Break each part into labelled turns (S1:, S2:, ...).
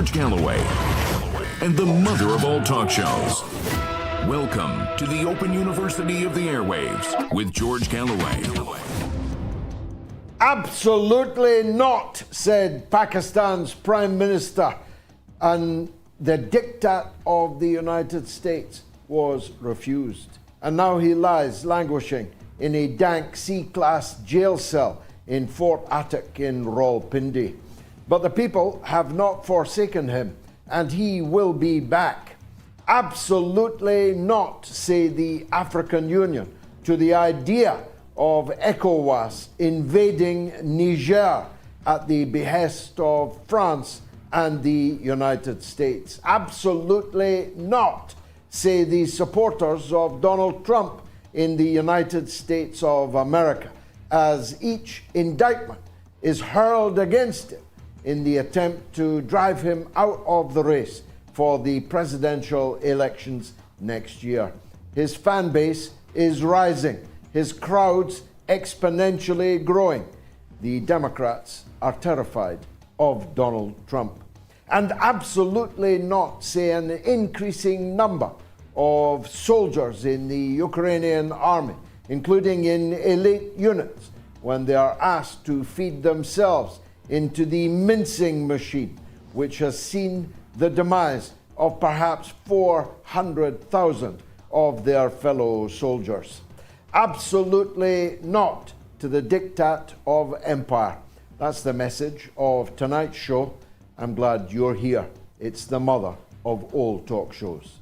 S1: George Galloway, and the mother of all talk shows. Welcome to the Open University of the Airwaves with George Galloway.
S2: Absolutely not, said Pakistan's Prime Minister, and the diktat of the United States was refused. And now he lies languishing in a dank C-class jail cell in Fort Attic in Rawalpindi. But the people have not forsaken him, and he will be back. Absolutely not, say the African Union, to the idea of ECOWAS invading Niger at the behest of France and the United States. Absolutely not, say the supporters of Donald Trump in the United States of America, as each indictment is hurled against him in the attempt to drive him out of the race for the presidential elections next year. His fan base is rising, his crowds exponentially growing. The Democrats are terrified of Donald Trump. And absolutely not, say, an increasing number of soldiers in the Ukrainian army, including in elite units, when they are asked to feed themselves into the mincing machine, which has seen the demise of perhaps 400,000 of their fellow soldiers. Absolutely not to the diktat of empire. That's the message of tonight's show. I'm glad you're here. It's the mother of all talk shows.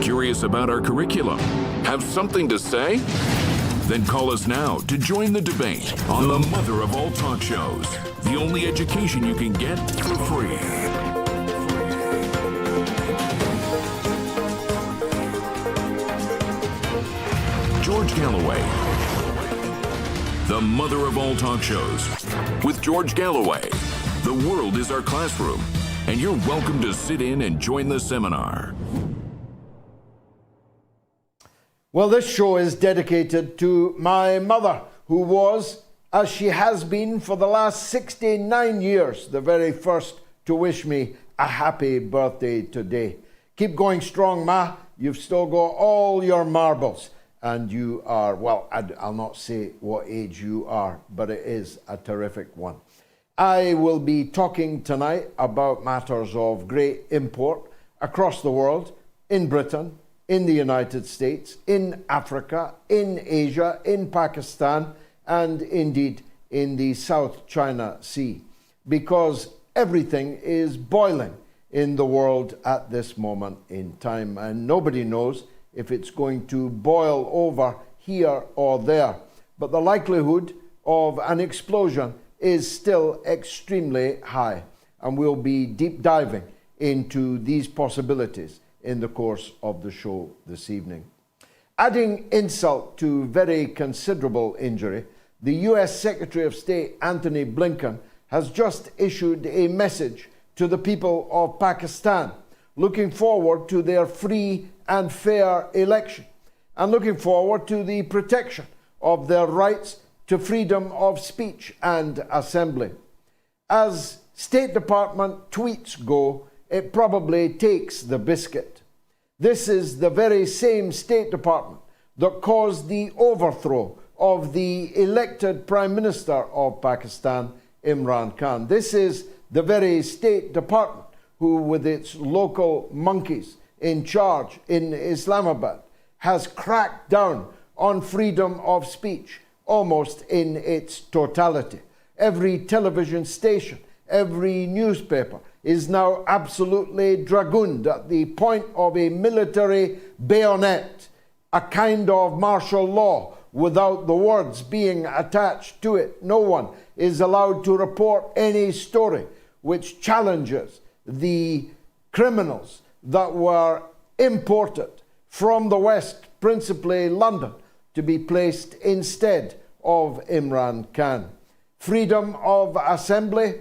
S1: Curious about our curriculum? Have something to say? Then call us now to join the debate on the mother of all talk shows, the only education you can get for free. George Galloway, the mother of all talk shows. With George Galloway, the world is our classroom, and you're welcome to sit in and join the seminar.
S2: Well, this show is dedicated to my mother, who was, as she has been for the last 69 years, the very first to wish me a happy birthday today. Keep going strong, Ma. You've still got all your marbles. And you are, well, I'll not say what age you are, but it is a terrific one. I will be talking tonight about matters of great import across the world, in Britain, in the United States, in Africa, in Asia, in Pakistan, and indeed in the South China Sea, because everything is boiling in the world at this moment in time, and nobody knows if it's going to boil over here or there. But the likelihood of an explosion is still extremely high, and we'll be deep diving into these possibilities in the course of the show this evening. Adding insult to very considerable injury, the US Secretary of State Antony Blinken has just issued a message to the people of Pakistan, looking forward to their free and fair election, and looking forward to the protection of their rights to freedom of speech and assembly. As State Department tweets go, it probably takes the biscuit. This is the very same State Department that caused the overthrow of the elected Prime Minister of Pakistan, ImranKhan. This is the very State Department who, with its local monkeys in charge in Islamabad, has cracked down on freedom of speech almost in its totality. Every television station, every newspaper is now absolutely dragooned at the point of a military bayonet, a kind of martial law without the words being attached to it. No one is allowed to report any story which challenges the criminals that were imported from the West, principally London, to be placed instead of ImranKhan. Freedom of assembly.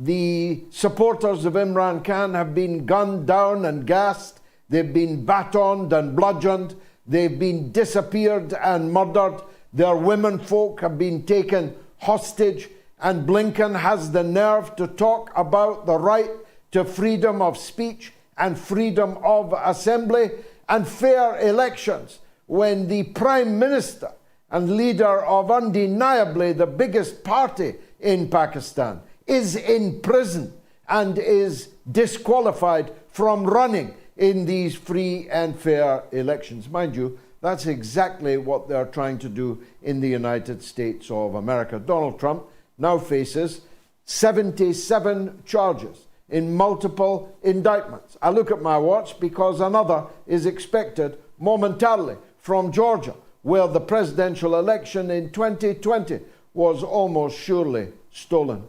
S2: The supporters of ImranKhan have been gunned down and gassed. They've been batoned and bludgeoned. They've been disappeared and murdered. Their women folk have been taken hostage. And Blinken has the nerve to talk about the right to freedom of speech and freedom of assembly and fair elections when the Prime Minister and leader of undeniably the biggest party in Pakistan is in prison and is disqualified from running in these free and fair elections. Mind you, that's exactly what they're trying to do in the United States of America. Donald Trump now faces 77 charges in multiple indictments. I look at my watch because another is expected momentarily from Georgia, where the presidential election in 2020 was almost surely stolen.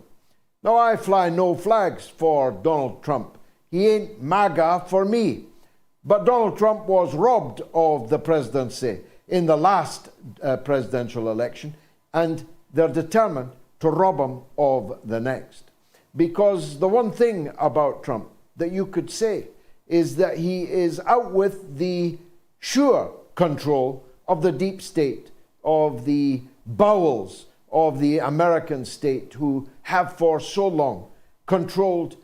S2: Now, I fly no flags for Donald Trump. He ain't MAGA for me. But Donald Trump was robbed of the presidency in the last presidential election, and they're determined to rob him of the next. Because the one thing about Trump that you could say is that he is out with the sure control of the deep state, of the bowels of the American state, who have for so long controlled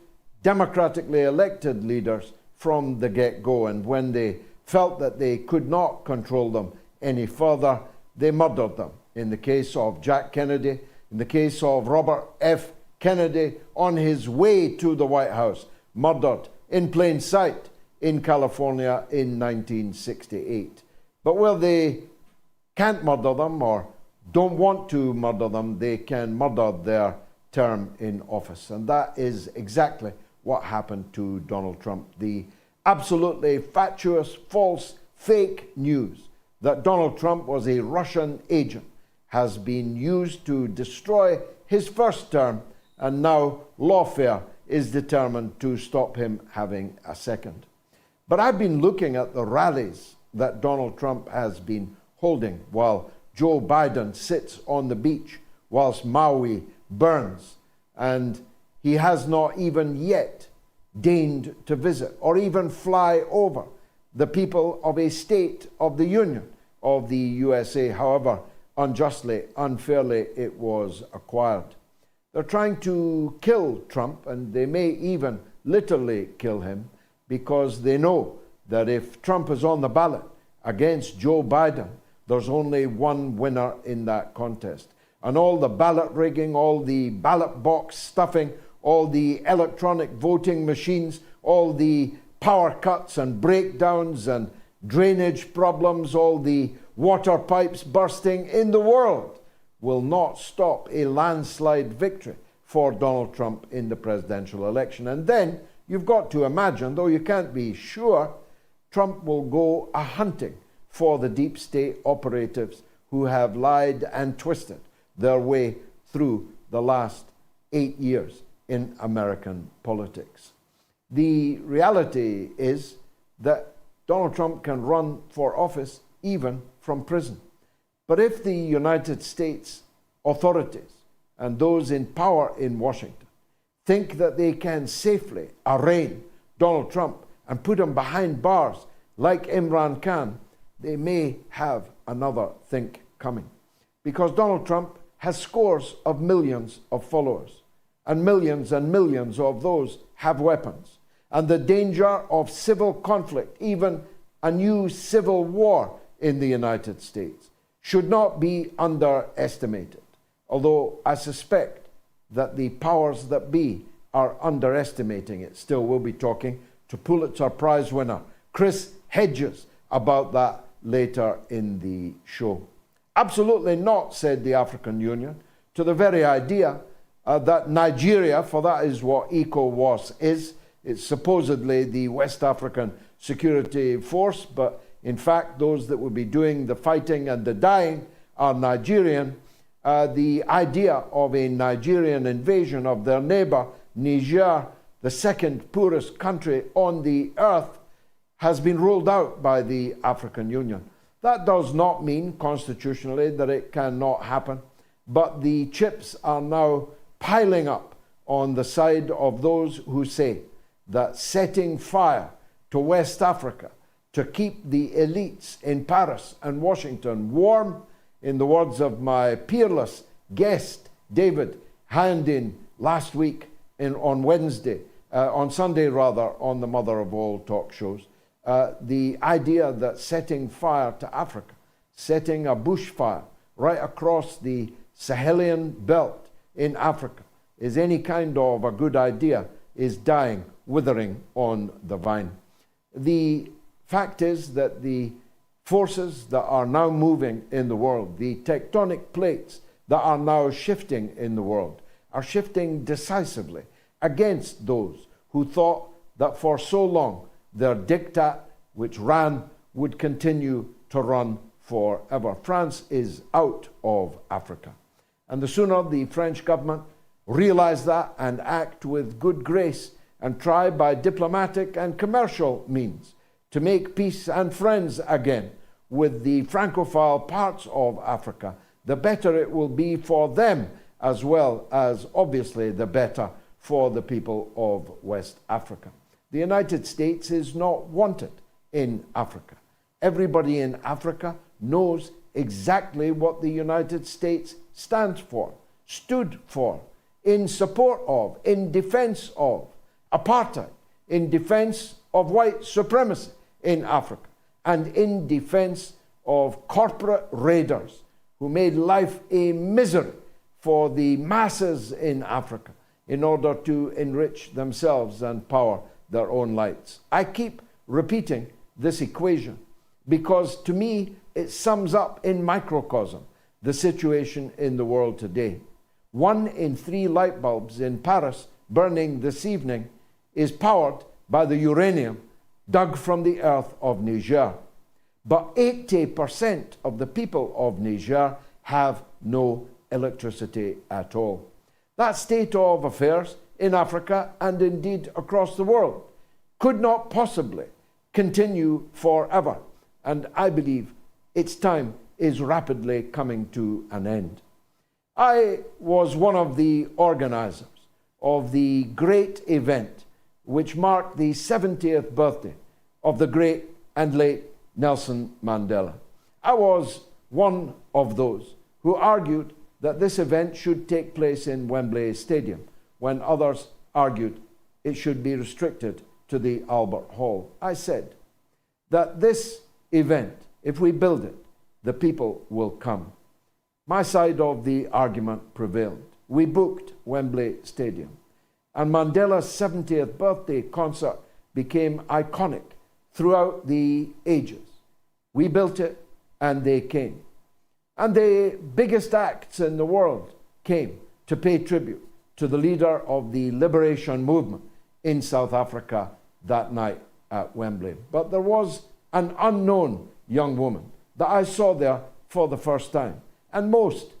S2: democratically elected leaders from the get-go. And when they felt that they could not control them any further, they murdered them. In the case of Jack Kennedy, in the case of Robert F. Kennedy on his way to the White House, murdered in plain sight in California in 1968. But where they can't murder them or don't want to murder them, they can murder their term in office. And that is exactly what happened to Donald Trump. The absolutely fatuous, false, fake news that Donald Trump was a Russian agent has been used to destroy his first term, and now lawfare is determined to stop him having a second. But I've been looking at the rallies that Donald Trump has been holding while Joe Biden sits on the beach whilst Maui burns, and he has not even yet deigned to visit or even fly over the people of a state of the Union of the USA, however unjustly, unfairly it was acquired. They're trying to kill Trump, and they may even literally kill him, because they know that if Trump is on the ballot against Joe Biden, there's only one winner in that contest. And all the ballot rigging, all the ballot box stuffing, all the electronic voting machines, all the power cuts and breakdowns and drainage problems, all the water pipes bursting in the world will not stop a landslide victory for Donald Trump in the presidential election. And then you've got to imagine, though you can't be sure, Trump will go a-hunting for the deep state operatives who have lied and twisted their way through the last 8 years in American politics. The reality is that Donald Trump can run for office even from prison. But if the United States authorities and those in power in Washington think that they can safely arraign Donald Trump and put him behind bars like MIDSUMMER, they may have another think coming. Because Donald Trump has scores of millions of followers, and millions of those have weapons. And the danger of civil conflict, even a new civil war in the United States, should not be underestimated. Although I suspect that the powers that be are underestimating it. Still, we'll be talking to Pulitzer Prize winner Chris Hedges about that later in the show. Absolutely not, said the African Union, to the very idea that Nigeria, for that is what ECOWAS is, it's supposedly the West African Security Force, but in fact those that will be doing the fighting and the dying are Nigerian. The idea of a Nigerian invasion of their neighbor, Niger, the second poorest country on the earth, has been ruled out by the African Union. That does not mean constitutionally that it cannot happen, but the chips are now piling up on the side of those who say that setting fire to West Africa to keep the elites in Paris and Washington warm, in the words of my peerless guest, David Hyandin, last week on Wednesday, on Sunday rather, on the mother of all talk shows, the idea that setting fire to Africa, setting a bushfire right across the Sahelian belt in Africa is any kind of a good idea is dying, withering on the vine. The fact is that the forces that are now moving in the world, the tectonic plates that are now shifting in the world, are shifting decisively against those who thought that for so long their diktat, which ran, would continue to run forever. France is out of Africa. And the sooner the French government realize that and act with good grace and try by diplomatic and commercial means to make peace and friends again with the Francophile parts of Africa, the better it will be for them, as well as obviously the better for the people of West Africa. The United States is not wanted in Africa. Everybody in Africa knows exactly what the United States stands for, stood for, in support of, in defense of apartheid, in defense of white supremacy in Africa, and in defense of corporate raiders who made life a misery for the masses in Africa in order to enrich themselves and power their own lights. I keep repeating this equation because to me it sums up in microcosm the situation in the world today. 1 in 3 light bulbs in Paris burning this evening is powered by the uranium dug from the earth of Niger. But 80% of the people of Niger have no electricity at all. That state of affairs in Africa and indeed across the world could not possibly continue forever. And I believe its time is rapidly coming to an end. I was one of the organizers of the great event which marked the 70th birthday of the great and late Nelson Mandela. I was one of those who argued that this event should take place in Wembley Stadium, when others argued it should be restricted to the Albert Hall. I said that this event, if we build it, the people will come. My side of the argument prevailed. We booked Wembley Stadium, and Mandela's 70th birthday concert became iconic throughout the ages. We built it, and they came. And the biggest acts in the world came to pay tribute to the leader of the liberation movement in South Africa that night at Wembley. But there was an unknown young woman that I saw there for the first time. And most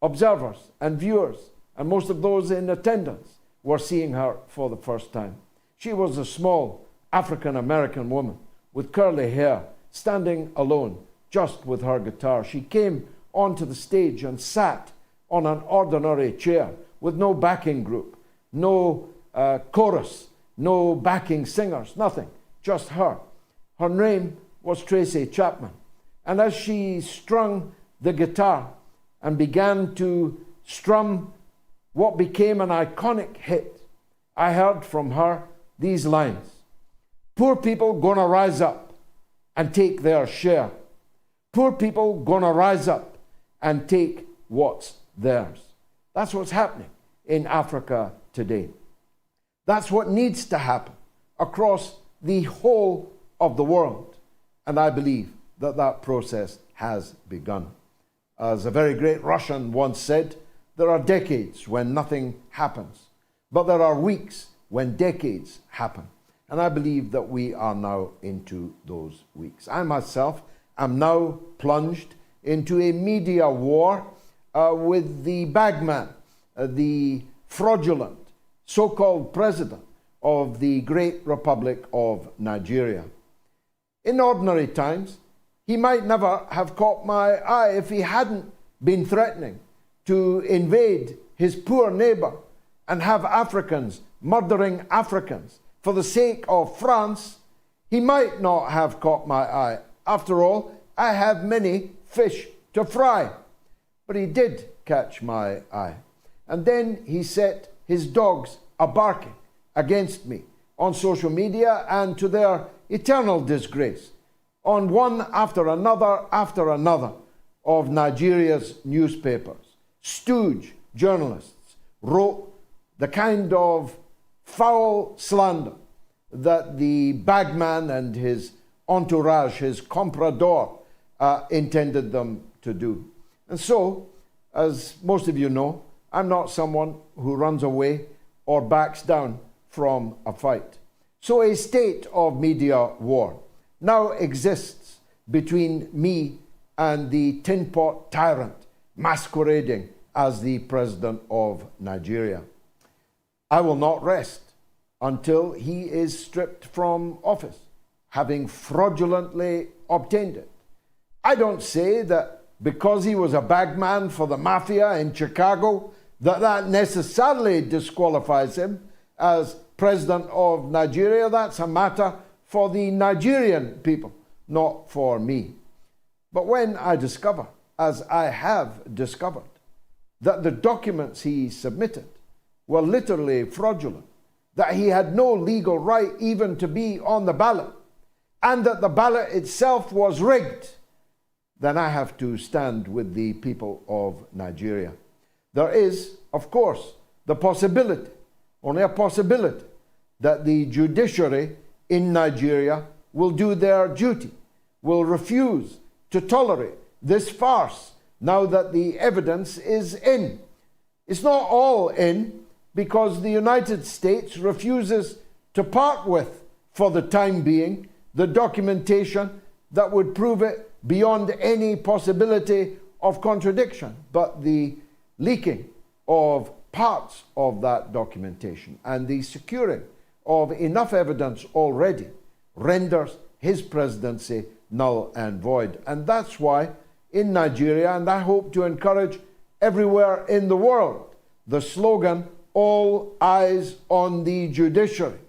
S2: observers and viewers and most of those in attendance were seeing her for the first time. She was a small African-American woman with curly hair, standing alone, just with her guitar. She came onto the stage and sat on an ordinary chair with no backing group, no chorus, no backing singers, nothing, just her. Her name was Tracy Chapman. And as she strung the guitar and began to strum what became an iconic hit, I heard from her these lines: "Poor people gonna rise up and take their share. Poor people gonna rise up and take what's theirs." That's what's happening in Africa today. That's what needs to happen across the whole of the world. And I believe that that process has begun. As a very great Russian once said, there are decades when nothing happens, but there are weeks when decades happen. And I believe that we are now into those weeks. I myself am now plunged into a media war with the bagman, the fraudulent so-called president of the great Republic of Nigeria. In ordinary times, he might never have caught my eye if he hadn't been threatening to invade his poor neighbor and have Africans murdering Africans for the sake of France. He might not have caught my eye. After all, I have many fish to fry. But he did catch my eye. And then he set his dogs a-barking against me on social media, and to their eternal disgrace, on one after another of Nigeria's newspapers, stooge journalists wrote the kind of foul slander that the bagman and his entourage, his comprador, intended them to do. And so, as most of you know, I'm not someone who runs away or backs down from a fight. So a state of media war now exists between me and the tin pot tyrant masquerading as the president of Nigeria. I will not rest until he is stripped from office, having fraudulently obtained it. I don't say that because he was a bagman for the mafia in Chicago, that necessarily disqualifies him as president of Nigeria. That's a matter for the Nigerian people, not for me. But when I discover, as I have discovered, that the documents he submitted were literally fraudulent, that he had no legal right even to be on the ballot, and that the ballot itself was rigged, then I have to stand with the people of Nigeria. There is, of course, the possibility, only a possibility, that the judiciary in Nigeria will do their duty, will refuse to tolerate this farce now that the evidence is in. It's not all in because the United States refuses to part with, for the time being, the documentation that would prove it beyond any possibility of contradiction. But the leaking of parts of that documentation and the securing of enough evidence already renders his presidency null and void. And that's why in Nigeria, and I hope to encourage everywhere in the world, the slogan, "All eyes on the judiciary,"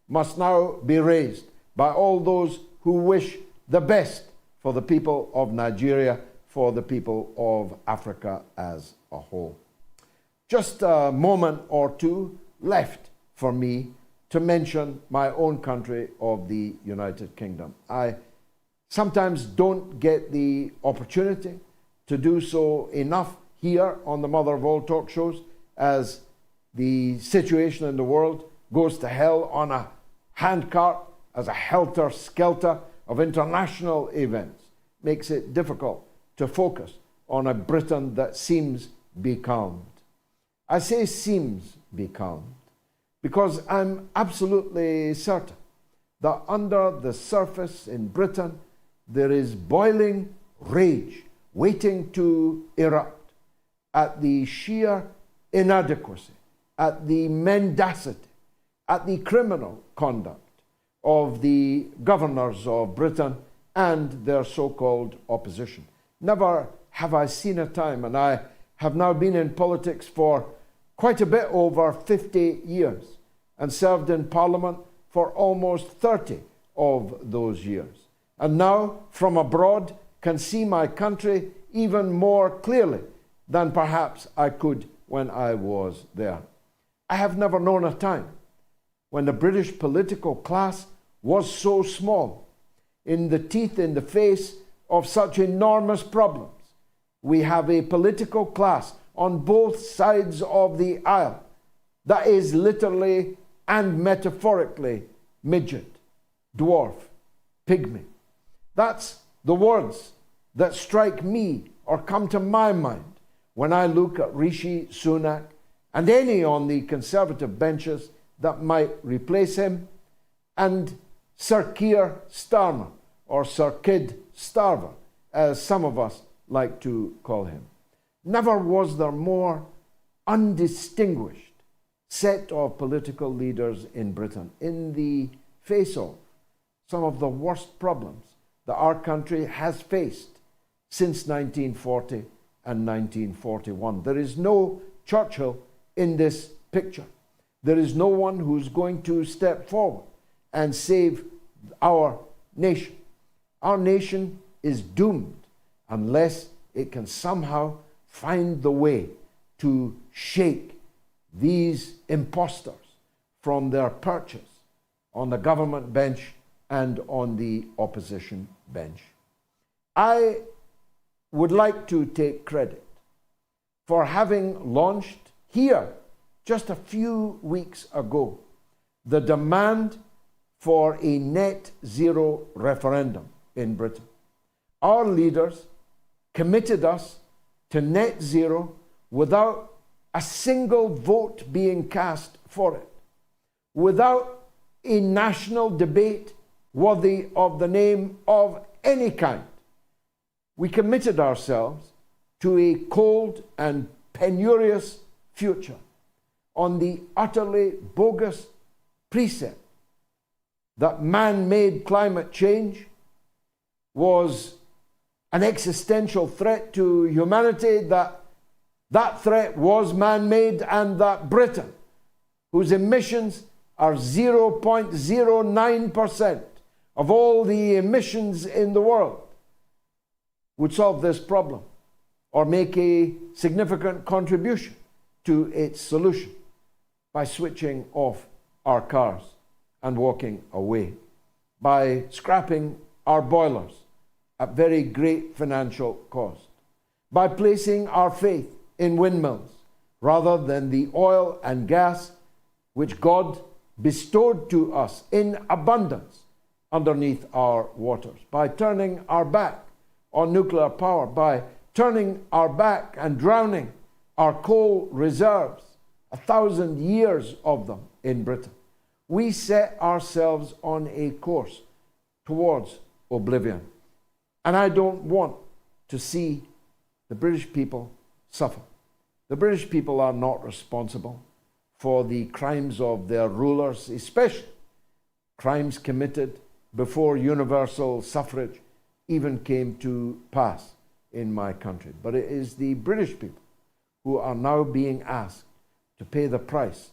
S2: must now be raised by all those who wish the best for the people of Nigeria, for the people of Africa as a whole. Just a moment or two left for me to mention my own country of the United Kingdom. I sometimes don't get the opportunity to do so enough here on the mother of all talk shows, as the situation in the world goes to hell on a handcart as a helter-skelter of international events. Makes it difficult to focus on a Britain that seems becalmed. I say seems becalmed because I'm absolutely certain that under the surface in Britain there is boiling rage waiting to erupt at the sheer inadequacy, at the mendacity, at the criminal conduct of the governors of Britain and their so-called opposition. Never have I seen a time, and I have now been in politics for quite a bit over 50 years and served in Parliament for almost 30 of those years. And now, from abroad, can see my country even more clearly than perhaps I could when I was there. I have never known a time when the British political class was so small, in the teeth, in the face of such enormous problems. We have a political class on both sides of the aisle that is literally and metaphorically midget, dwarf, pygmy. That's the words that strike me or come to my mind when I look at Rishi Sunak and any on the Conservative benches that might replace him, and Sir Keir Starmer, or Sir Kid Starver, as some of us like to call him. Never was there more undistinguished set of political leaders in Britain in the face of some of the worst problems that our country has faced since 1940 and 1941. There is no Churchill in this picture. There is no one who's going to step forward and save our nation. Our nation is doomed unless it can somehow find the way to shake these impostors from their purchase on the government bench and on the opposition bench. I would like to take credit for having launched here just a few weeks ago the demand for a net zero referendum in Britain. Our leaders committed us to net zero without a single vote being cast for it, without a national debate worthy of the name of any kind. We committed ourselves to a cold and penurious future on the utterly bogus precept that man-made climate change was an existential threat to humanity, that threat was man-made, and that Britain, whose emissions are 0.09% of all the emissions in the world, would solve this problem or make a significant contribution to its solution by switching off our cars and walking away, by scrapping our boilers at very great financial cost, by placing our faith in windmills rather than the oil and gas which God bestowed to us in abundance underneath our waters, by turning our back on nuclear power, by turning our back and drowning our coal reserves, 1,000 years of them in Britain. We set ourselves on a course towards oblivion. And I don't want to see the British people suffer. The British people are not responsible for the crimes of their rulers, especially crimes committed before universal suffrage even came to pass in my country. But it is the British people who are now being asked to pay the price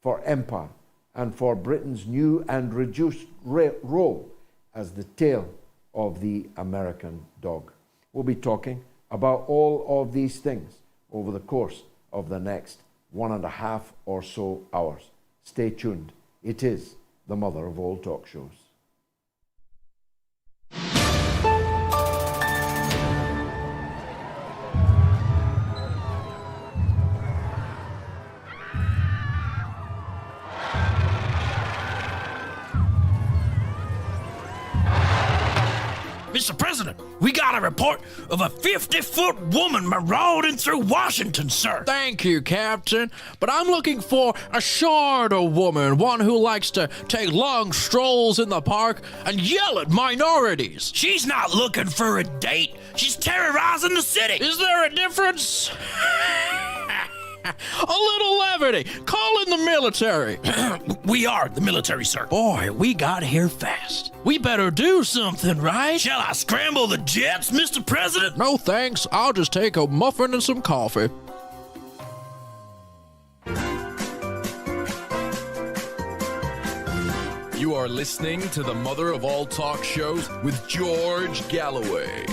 S2: for empire and for Britain's new and reduced role as the tail of the American dog. We'll be talking about all of these things over the course of the next 1.5 or so hours. Stay tuned. It is the mother of all talk shows.
S3: Mr. President, we got a report of a 50-foot woman marauding through Washington, sir.
S4: Thank you, Captain. But I'm looking for a shorter woman, one who likes to take long strolls in the park and yell at minorities.
S3: She's not looking for a date. She's terrorizing the city.
S4: Is there a difference? A little levity. Call in the military.
S3: We are the military, sir.
S4: Boy, we got here fast. We better do something, right?
S3: Shall I scramble the jets, Mr. President?
S4: No thanks. I'll just take a muffin and some coffee.
S5: You are listening to the mother of all talk shows with George Galloway.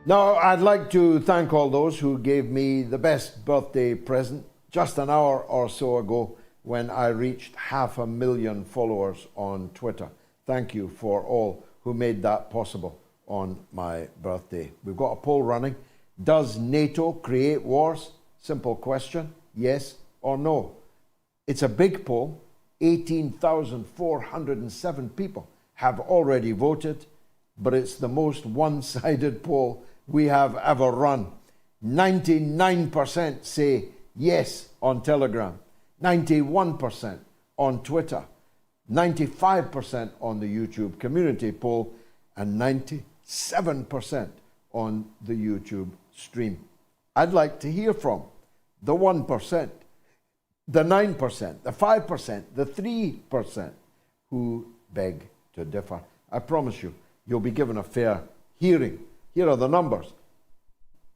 S2: Now, I'd like to thank all those who gave me the best birthday present just an hour or so ago when I reached 500,000 followers on Twitter. Thank you for all who made that possible on my birthday. We've got a poll running. Does NATO create wars? Simple question. Yes or no? It's a big poll. 18,407 people have already voted, but it's the most one-sided poll we have ever run. 99% say yes on Telegram, 91% on Twitter, 95% on the YouTube community poll, and 97% on the YouTube stream. I'd like to hear from the 1%, the 9%, the 5%, the 3% who beg to differ. I promise you, you'll be given a fair hearing. Here are the numbers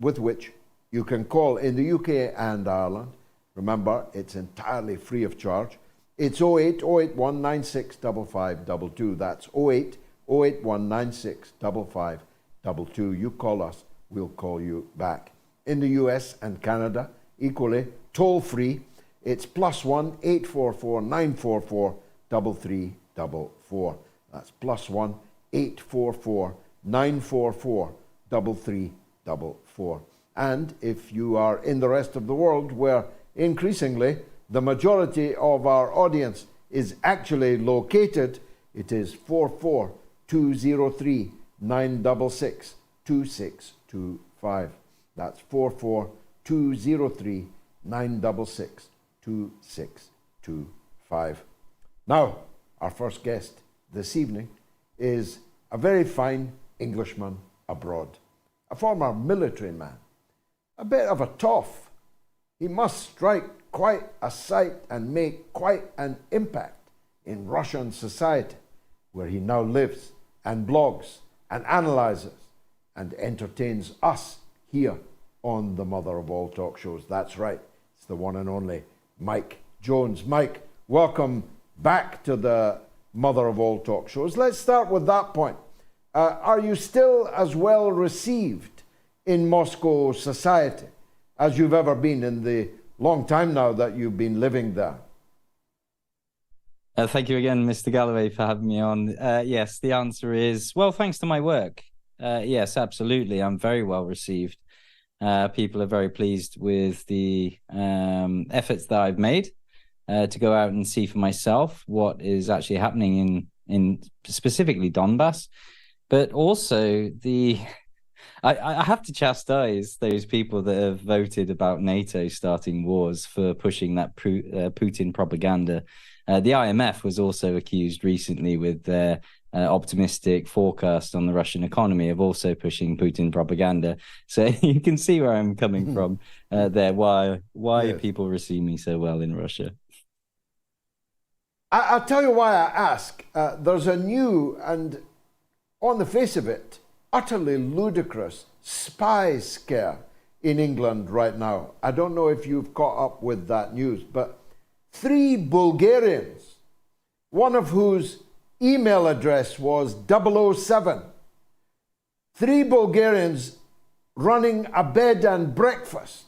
S2: with which you can call in the UK and Ireland. Remember, it's entirely free of charge. It's 08 081 96 5522. That's 08 081 96 5522. You call us, we'll call you back. in the US and Canada, equally toll free. It's +1 844 944 3344. That's +1 844 944 3344. And if you are in the rest of the world, where increasingly the majority of our audience is actually located, it is 44203 966 2625. That's 44203 966 2625. Now, our first guest this evening is a very fine Englishman abroad, a former military man, a bit of a toff. He must strike quite a sight and make quite an impact in Russian society, where he now lives and blogs and analyzes and entertains us here on the mother of all talk shows. That's right, it's the one and only Mike Jones. Mike, welcome back to the mother of all talk shows. Let's start with that point. Are you still as well received in Moscow society as you've ever been in the long time now that you've been living there?
S6: Thank you again, Mr. Galloway, for having me on. Yes, the answer is, well, thanks to my work. Yes, absolutely. I'm very well received. People are very pleased with the efforts that I've made to go out and see for myself what is actually happening in specifically Donbass. But also I have to chastise those people that have voted about NATO starting wars for pushing that Putin propaganda. The IMF was also accused recently with their optimistic forecast on the Russian economy of also pushing Putin propaganda. So you can see where I'm coming from there, why yes. People receive me so well in Russia.
S2: I'll tell you why I ask. There's a new and, on the face of it, utterly ludicrous spy scare in England right now. I don't know if you've caught up with that news, but 3 Bulgarians, one of whose email address was 007, 3 Bulgarians running a bed and breakfast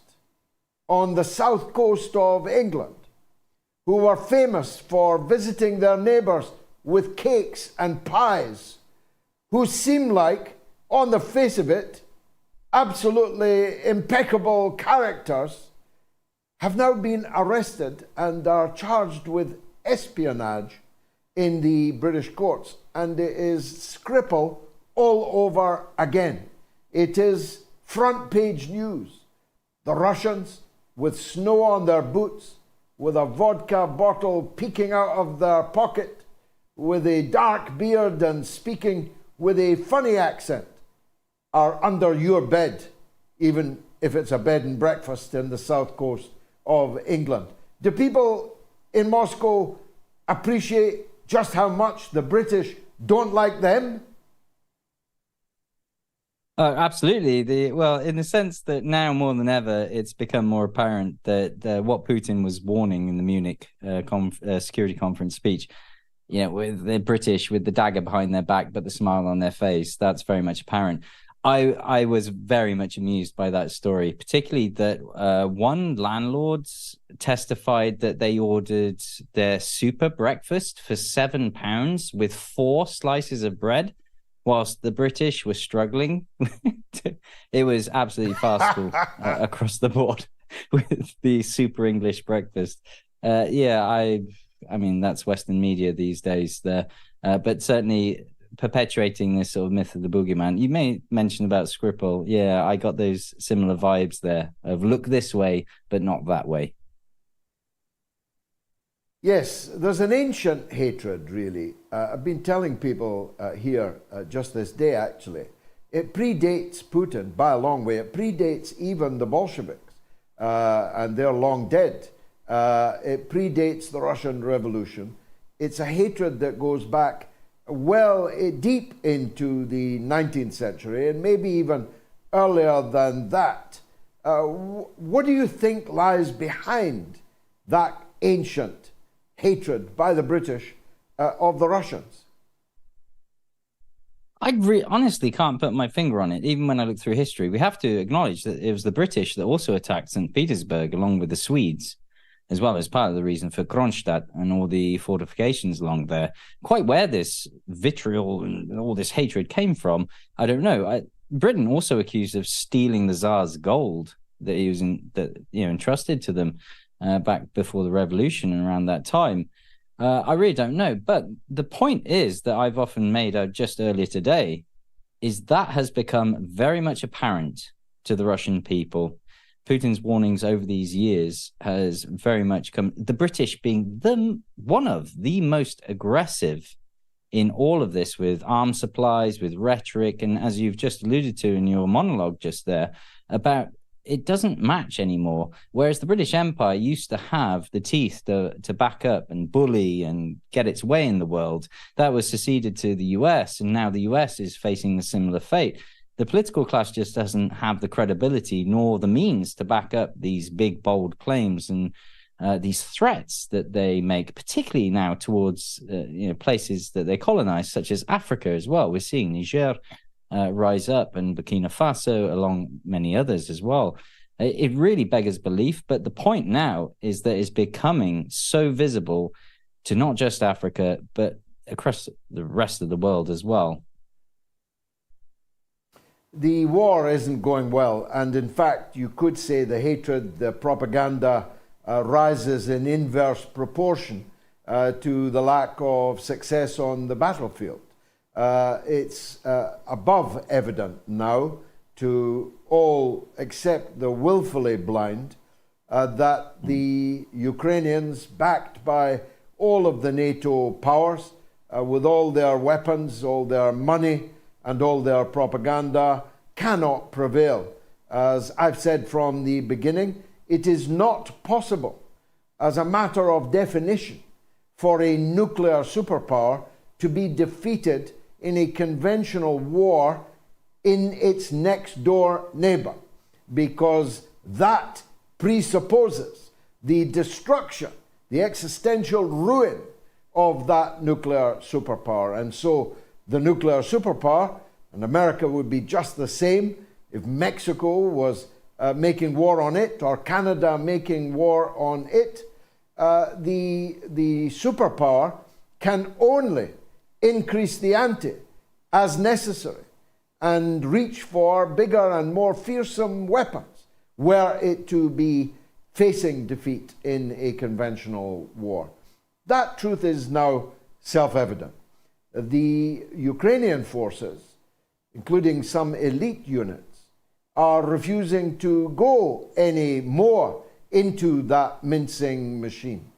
S2: on the south coast of England, who were famous for visiting their neighbours with cakes and pies, who seem like, on the face of it, absolutely impeccable characters, have now been arrested and are charged with espionage in the British courts. And it is Skripal all over again. It is front page news. The Russians, with snow on their boots, with a vodka bottle peeking out of their pocket, with a dark beard and speaking with a funny accent, are under your bed, even if it's a bed and breakfast in the south coast of England. Do people in Moscow appreciate just how much the British don't like them?
S6: Absolutely. Well, in the sense that now more than ever, it's become more apparent that what Putin was warning in the Munich security conference speech, you know, with the British with the dagger behind their back but the smile on their face, that's very much apparent. I was very much amused by that story, particularly that one landlord testified that they ordered their super breakfast for £7 with 4 slices of bread, whilst the British were struggling. It was absolutely farcical across the board with the super English breakfast. I mean, that's Western media these days there, but certainly perpetuating this sort of myth of the boogeyman. You may mention about Skripal. Yeah, I got those similar vibes there of look this way, but not that way.
S2: Yes, there's an ancient hatred, really. I've been telling people here just this day, actually. It predates Putin by a long way. It predates even the Bolsheviks, and they're long dead. It predates the Russian Revolution. It's a hatred that goes back well deep into the 19th century, and maybe even earlier than that. What do you think lies behind that ancient hatred by the British of the Russians?
S6: honestly can't put my finger on it. Even when I look through history, we have to acknowledge that it was the British that also attacked St. Petersburg along with the Swedes, as well as part of the reason for Kronstadt and all the fortifications along there. Quite where this vitriol and all this hatred came from, I don't know. Britain also accused of stealing the Tsar's gold that he was entrusted to them back before the revolution and around that time. I really don't know. But the point is that I've often made just earlier today is that has become very much apparent to the Russian people. Putin's warnings over these years has very much come, the British being one of the most aggressive in all of this, with arms supplies, with rhetoric, and as you've just alluded to in your monologue just there, about it doesn't match anymore. Whereas the British Empire used to have the teeth to back up and bully and get its way in the world. That was seceded to the US, and now the US is facing a similar fate. The political class just doesn't have the credibility nor the means to back up these big, bold claims and these threats that they make, particularly now towards places that they colonize, such as Africa as well. We're seeing Niger rise up, and Burkina Faso, along many others as well. It really beggars belief, but the point now is that it's becoming so visible to not just Africa, but across the rest of the world as well.
S2: The war isn't going well, and in fact, you could say the hatred, the propaganda rises in inverse proportion to the lack of success on the battlefield. It's above evident now to all except the willfully blind that the Ukrainians, backed by all of the NATO powers, with all their weapons, all their money, and all their propaganda, cannot prevail. As I've said from the beginning, it is not possible, as a matter of definition, for a nuclear superpower to be defeated in a conventional war in its next door neighbor, because that presupposes the destruction, the existential ruin of that nuclear superpower. And so the nuclear superpower, and America would be just the same if Mexico was making war on it, or Canada making war on it. The superpower can only increase the ante as necessary and reach for bigger and more fearsome weapons were it to be facing defeat in a conventional war. That truth is now self-evident. The Ukrainian forces, including some elite units, are refusing to go any more into that mincing machine.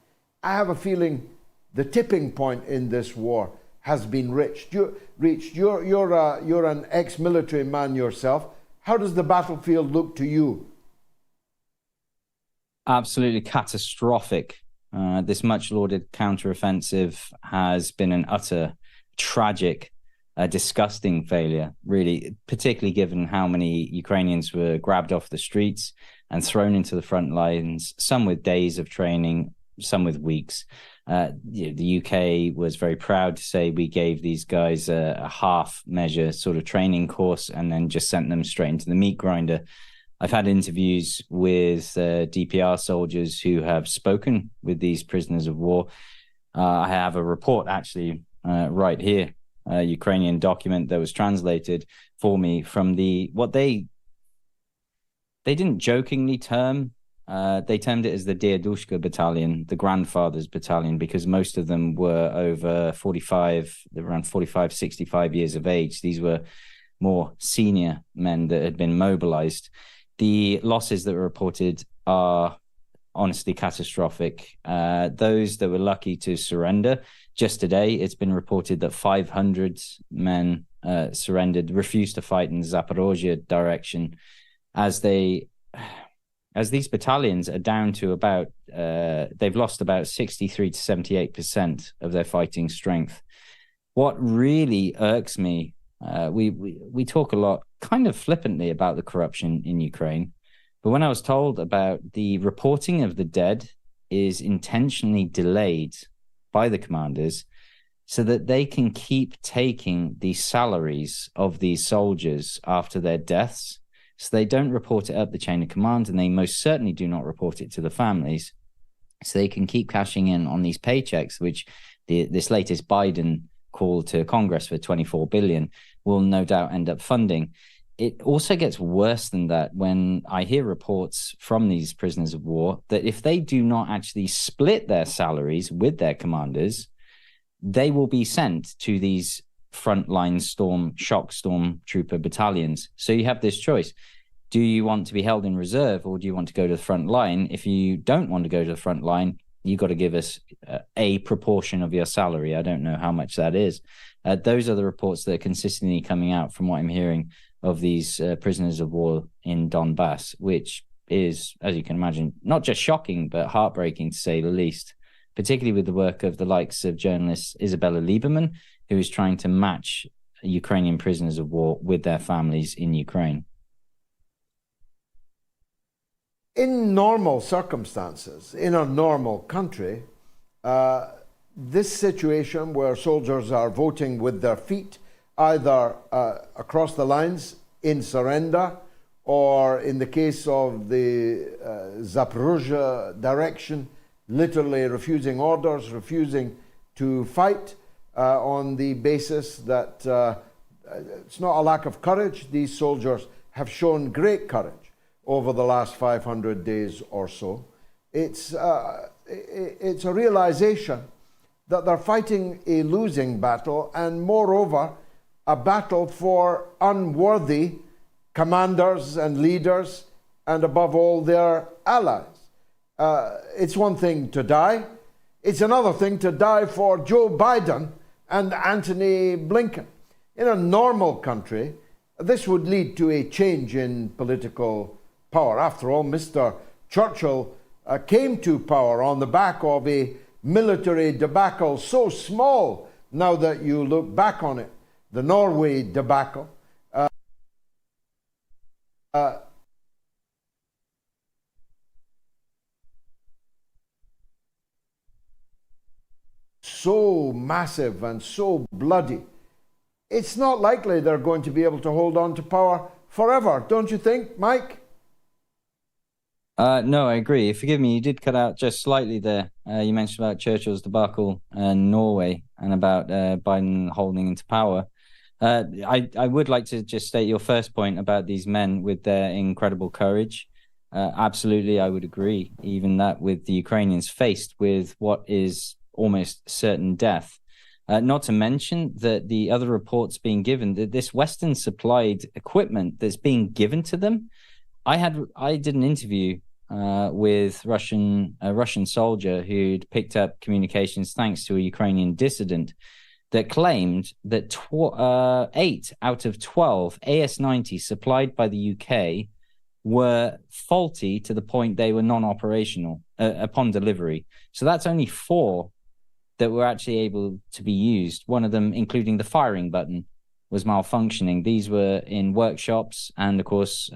S2: I have a feeling the tipping point in this war has been reached. You're an ex-military man yourself. How does the battlefield look to you?
S6: Absolutely catastrophic. This much-lauded counteroffensive has been an utter tragic, disgusting failure, really, particularly given how many Ukrainians were grabbed off the streets and thrown into the front lines, some with days of training, some with weeks. The UK was very proud to say we gave these guys a half-measure sort of training course and then just sent them straight into the meat grinder. I've had interviews with DPR soldiers who have spoken with these prisoners of war. I have a report actually right here, a Ukrainian document that was translated for me from what they didn't jokingly term. They termed it as the Dedushka Battalion, the Grandfather's Battalion, because most of them were over 45, they were around 45, 65 years of age. These were more senior men that had been mobilized. The losses that were reported are honestly catastrophic. Those that were lucky to surrender, just today, it's been reported that 500 men surrendered, refused to fight in the Zaporozhye direction, as these battalions are down to about, they've lost about 63 to 78% of their fighting strength. What really irks me, we talk a lot, kind of flippantly, about the corruption in Ukraine, but when I was told about the reporting of the dead is intentionally delayed by the commanders so that they can keep taking the salaries of these soldiers after their deaths. So they don't report it up the chain of command, and they most certainly do not report it to the families. So they can keep cashing in on these paychecks, which this latest Biden call to Congress for $24 billion will no doubt end up funding. It also gets worse than that when I hear reports from these prisoners of war that if they do not actually split their salaries with their commanders, they will be sent to these frontline shock storm trooper battalions. So you have this choice. Do you want to be held in reserve, or do you want to go to the front line? If you don't want to go to the front line, you got to give us a proportion of your salary. I don't know how much that is. Those are the reports that are consistently coming out from what I'm hearing of these prisoners of war in Donbass, which is, as you can imagine, not just shocking, but heartbreaking to say the least, particularly with the work of the likes of journalist Isabella Lieberman, who is trying to match Ukrainian prisoners of war with their families in Ukraine.
S2: In normal circumstances, in a normal country, this situation where soldiers are voting with their feet, either across the lines in surrender, or in the case of the Zaporozhye direction, literally refusing orders, refusing to fight on the basis that it's not a lack of courage. These soldiers have shown great courage over the last 500 days or so. It's a realization that they're fighting a losing battle, and moreover, a battle for unworthy commanders and leaders, and above all, their allies. It's one thing to die. It's another thing to die for Joe Biden and Antony Blinken. In a normal country, this would lead to a change in political power. After all, Mr. Churchill came to power on the back of a military debacle so small, now that you look back on it, the Norway debacle. So massive and so bloody. It's not likely they're going to be able to hold on to power forever, don't you think, Mike?
S6: No, I agree. Forgive me, you did cut out just slightly there. You mentioned about Churchill's debacle in Norway and about Biden holding into power. I would like to just state your first point about these men with their incredible courage. Absolutely, I would agree. Even that with the Ukrainians faced with what is almost certain death. Not to mention that the other reports being given, that this Western supplied equipment that's being given to them. I did an interview with a Russian soldier who'd picked up communications thanks to a Ukrainian dissident that claimed that 8 out of 12 AS-90 supplied by the UK were faulty to the point they were non-operational upon delivery. So that's only 4 that were actually able to be used. One of them, including the firing button, was malfunctioning. These were in workshops, and of course,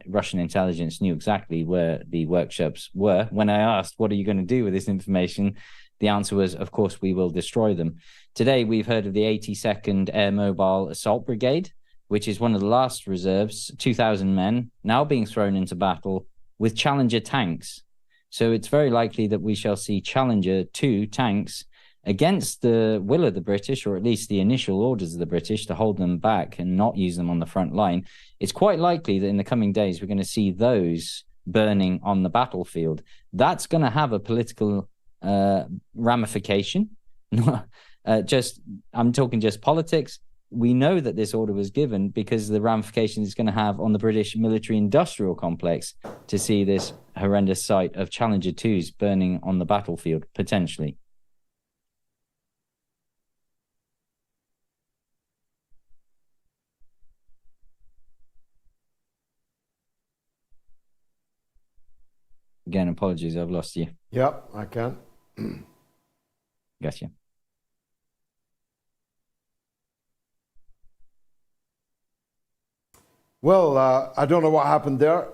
S6: Russian intelligence knew exactly where the workshops were. When I asked, what are you going to do with this information? The answer was, of course, we will destroy them. Today, we've heard of the 82nd Air Mobile Assault Brigade, which is one of the last reserves, 2,000 men, now being thrown into battle with Challenger tanks. So it's very likely that we shall see Challenger 2 tanks against the will of the British, or at least the initial orders of the British, to hold them back and not use them on the front line. It's quite likely that in the coming days, we're going to see those burning on the battlefield. That's going to have a political ramification. I'm talking just politics. We know that this order was given because of the ramifications it's going to have on the British military-industrial complex to see this horrendous sight of Challenger 2s burning on the battlefield, potentially. Again, apologies, I've lost you.
S2: Yep, I can.
S6: Gotcha.
S2: Well, I don't know what happened there.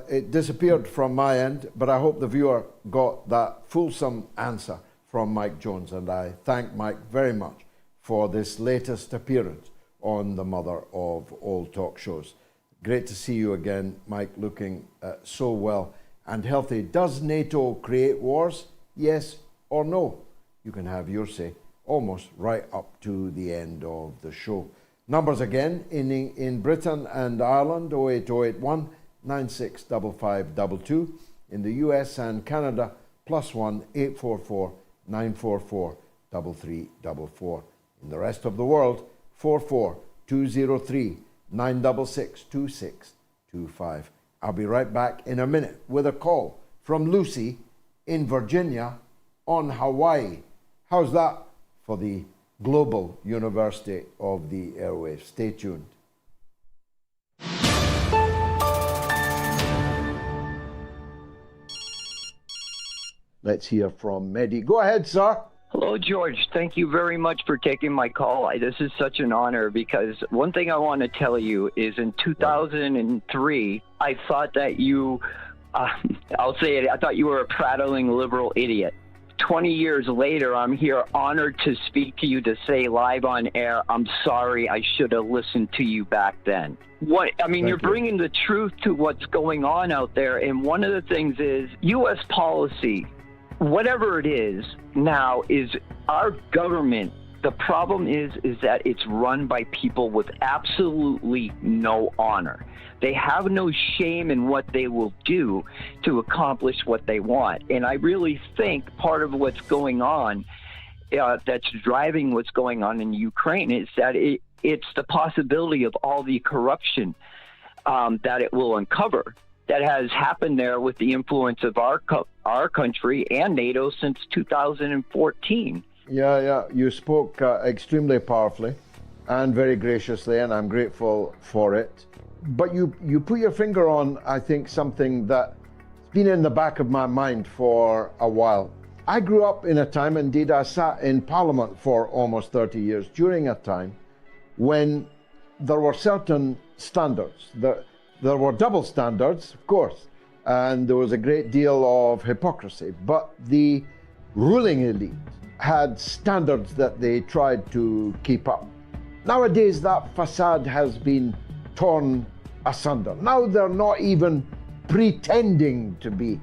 S2: It disappeared from my end, but I hope the viewer got that fulsome answer from Mike Jones, and I thank Mike very much for this latest appearance on the mother of all talk shows. Great to see you again, Mike, looking so well and healthy. Does NATO create wars? Yes or no? You can have your say almost right up to the end of the show. Numbers again in Britain and Ireland, 08081 965522. In the US and Canada, +1 844 944 3344. In the rest of the world, 44203 966 2625. I'll be right back in a minute with a call from Lucy in Virginia on Hawaii. How's that for the Global University of the Airwaves? Stay tuned. Let's hear from Mehdi. Go ahead, sir.
S7: Hello, George. Thank you very much for taking my call. This is such an honor because one thing I want to tell you is in 2003, I thought that you, I'll say it, I thought you were a prattling liberal idiot. 20 years later, I'm here honored to speak to you to say live on air, I'm sorry, I should have listened to you back then. You're bringing the truth to what's going on out there. And one of the things is U.S. policy, whatever it is now, is our government. The problem is that it's run by people with absolutely no honor. They have no shame in what they will do to accomplish what they want. And I really think part of what's going on that's driving what's going on in Ukraine is that it's the possibility of all the corruption that it will uncover that has happened there with the influence of our country and NATO since 2014.
S2: Yeah. You spoke extremely powerfully and very graciously, and I'm grateful for it. But you put your finger on, I think, something that's been in the back of my mind for a while. I grew up in a time, indeed, I sat in Parliament for almost 30 years, during a time when there were certain standards. There were double standards, of course, and there was a great deal of hypocrisy. But the ruling elite had standards that they tried to keep up. Nowadays, that facade has been torn asunder. Now they're not even pretending to be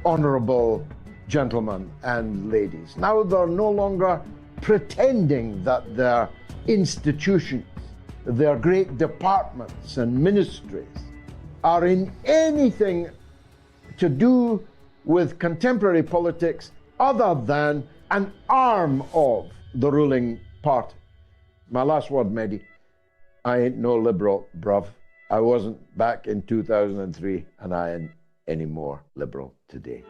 S2: honorable gentlemen and ladies. Now they're no longer pretending that their institutions, their great departments and ministries are in anything to do with contemporary politics other than an arm of the ruling party. My last word, Mehdi, I ain't no liberal, bruv. I wasn't back in 2003, and I ain't any more liberal today.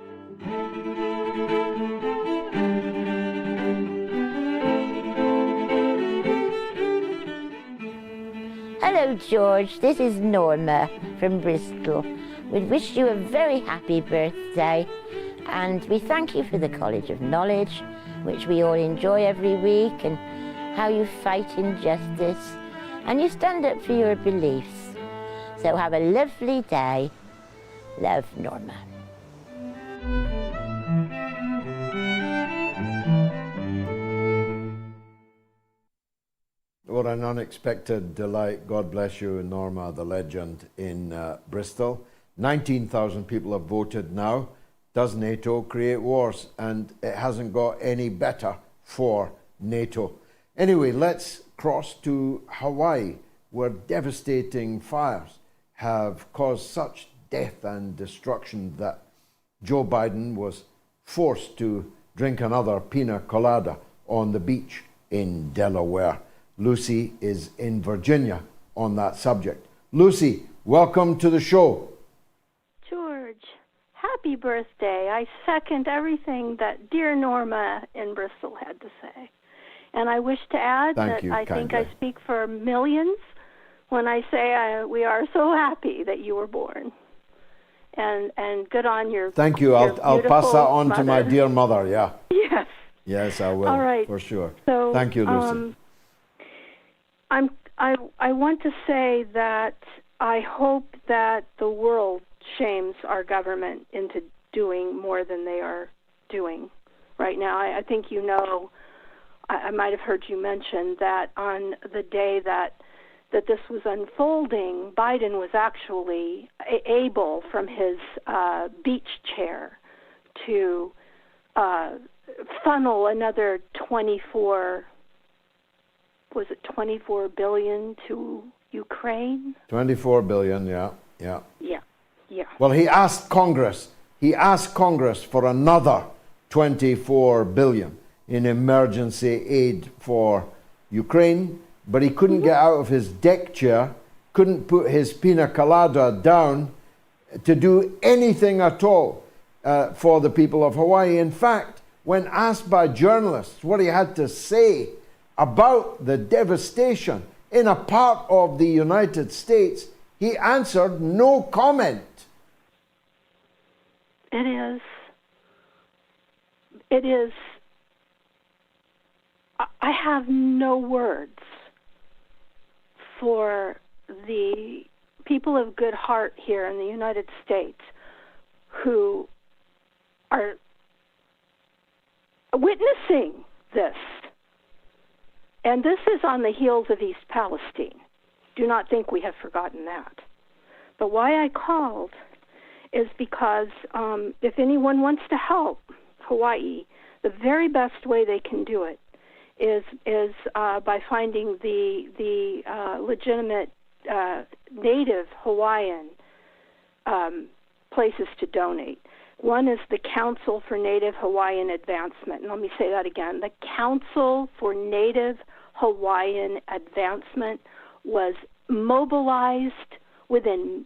S8: Hello, George. This is Norma from Bristol. We wish you a very happy birthday, and we thank you for the College of Knowledge, which we all enjoy every week, and how you fight injustice, and you stand up for your beliefs. So have a lovely day. Love, Norma.
S2: What an unexpected delight. God bless you, Norma, the legend in Bristol. 19,000 people have voted now. Does NATO create wars? And it hasn't got any better for NATO. Anyway, let's cross to Hawaii, where devastating fires have caused such death and destruction that Joe Biden was forced to drink another pina colada on the beach in Delaware. Lucy is in Virginia on that subject. Lucy, welcome to the show.
S9: George, happy birthday. I second everything that dear Norma in Bristol had to say. And I wish to add that I think I speak for millions when I say we are so happy that you were born. And good on your
S2: Thank you. I'll pass that on
S9: mother.
S2: to my dear mother, yeah.
S9: Yes.
S2: Yes, I will.
S9: All right.
S2: For sure.
S9: So,
S2: thank you, Lucy.
S9: I want to say that I hope that the world shames our government into doing more than they are doing right now. I think I might have heard you mention that on the day that this was unfolding, Biden was actually able from his beach chair to funnel another 24 billion to Ukraine?
S2: 24 billion, yeah.
S9: Yeah.
S2: Well, he asked Congress for another 24 billion in emergency aid for Ukraine, but he couldn't get out of his deck chair, couldn't put his pina colada down to do anything at all for the people of Hawaii. In fact, when asked by journalists what he had to say about the devastation in a part of the United States, he answered no comment.
S9: It is. I have no words for the people of good heart here in the United States who are witnessing this. And this is on the heels of East Palestine. Do not think we have forgotten that. But why I called is because if anyone wants to help Hawaii, the very best way they can do it is by finding the legitimate native Hawaiian places to donate. One is the Council for Native Hawaiian Advancement. And let me say that again. The Council for Native Hawaiian Advancement was mobilized within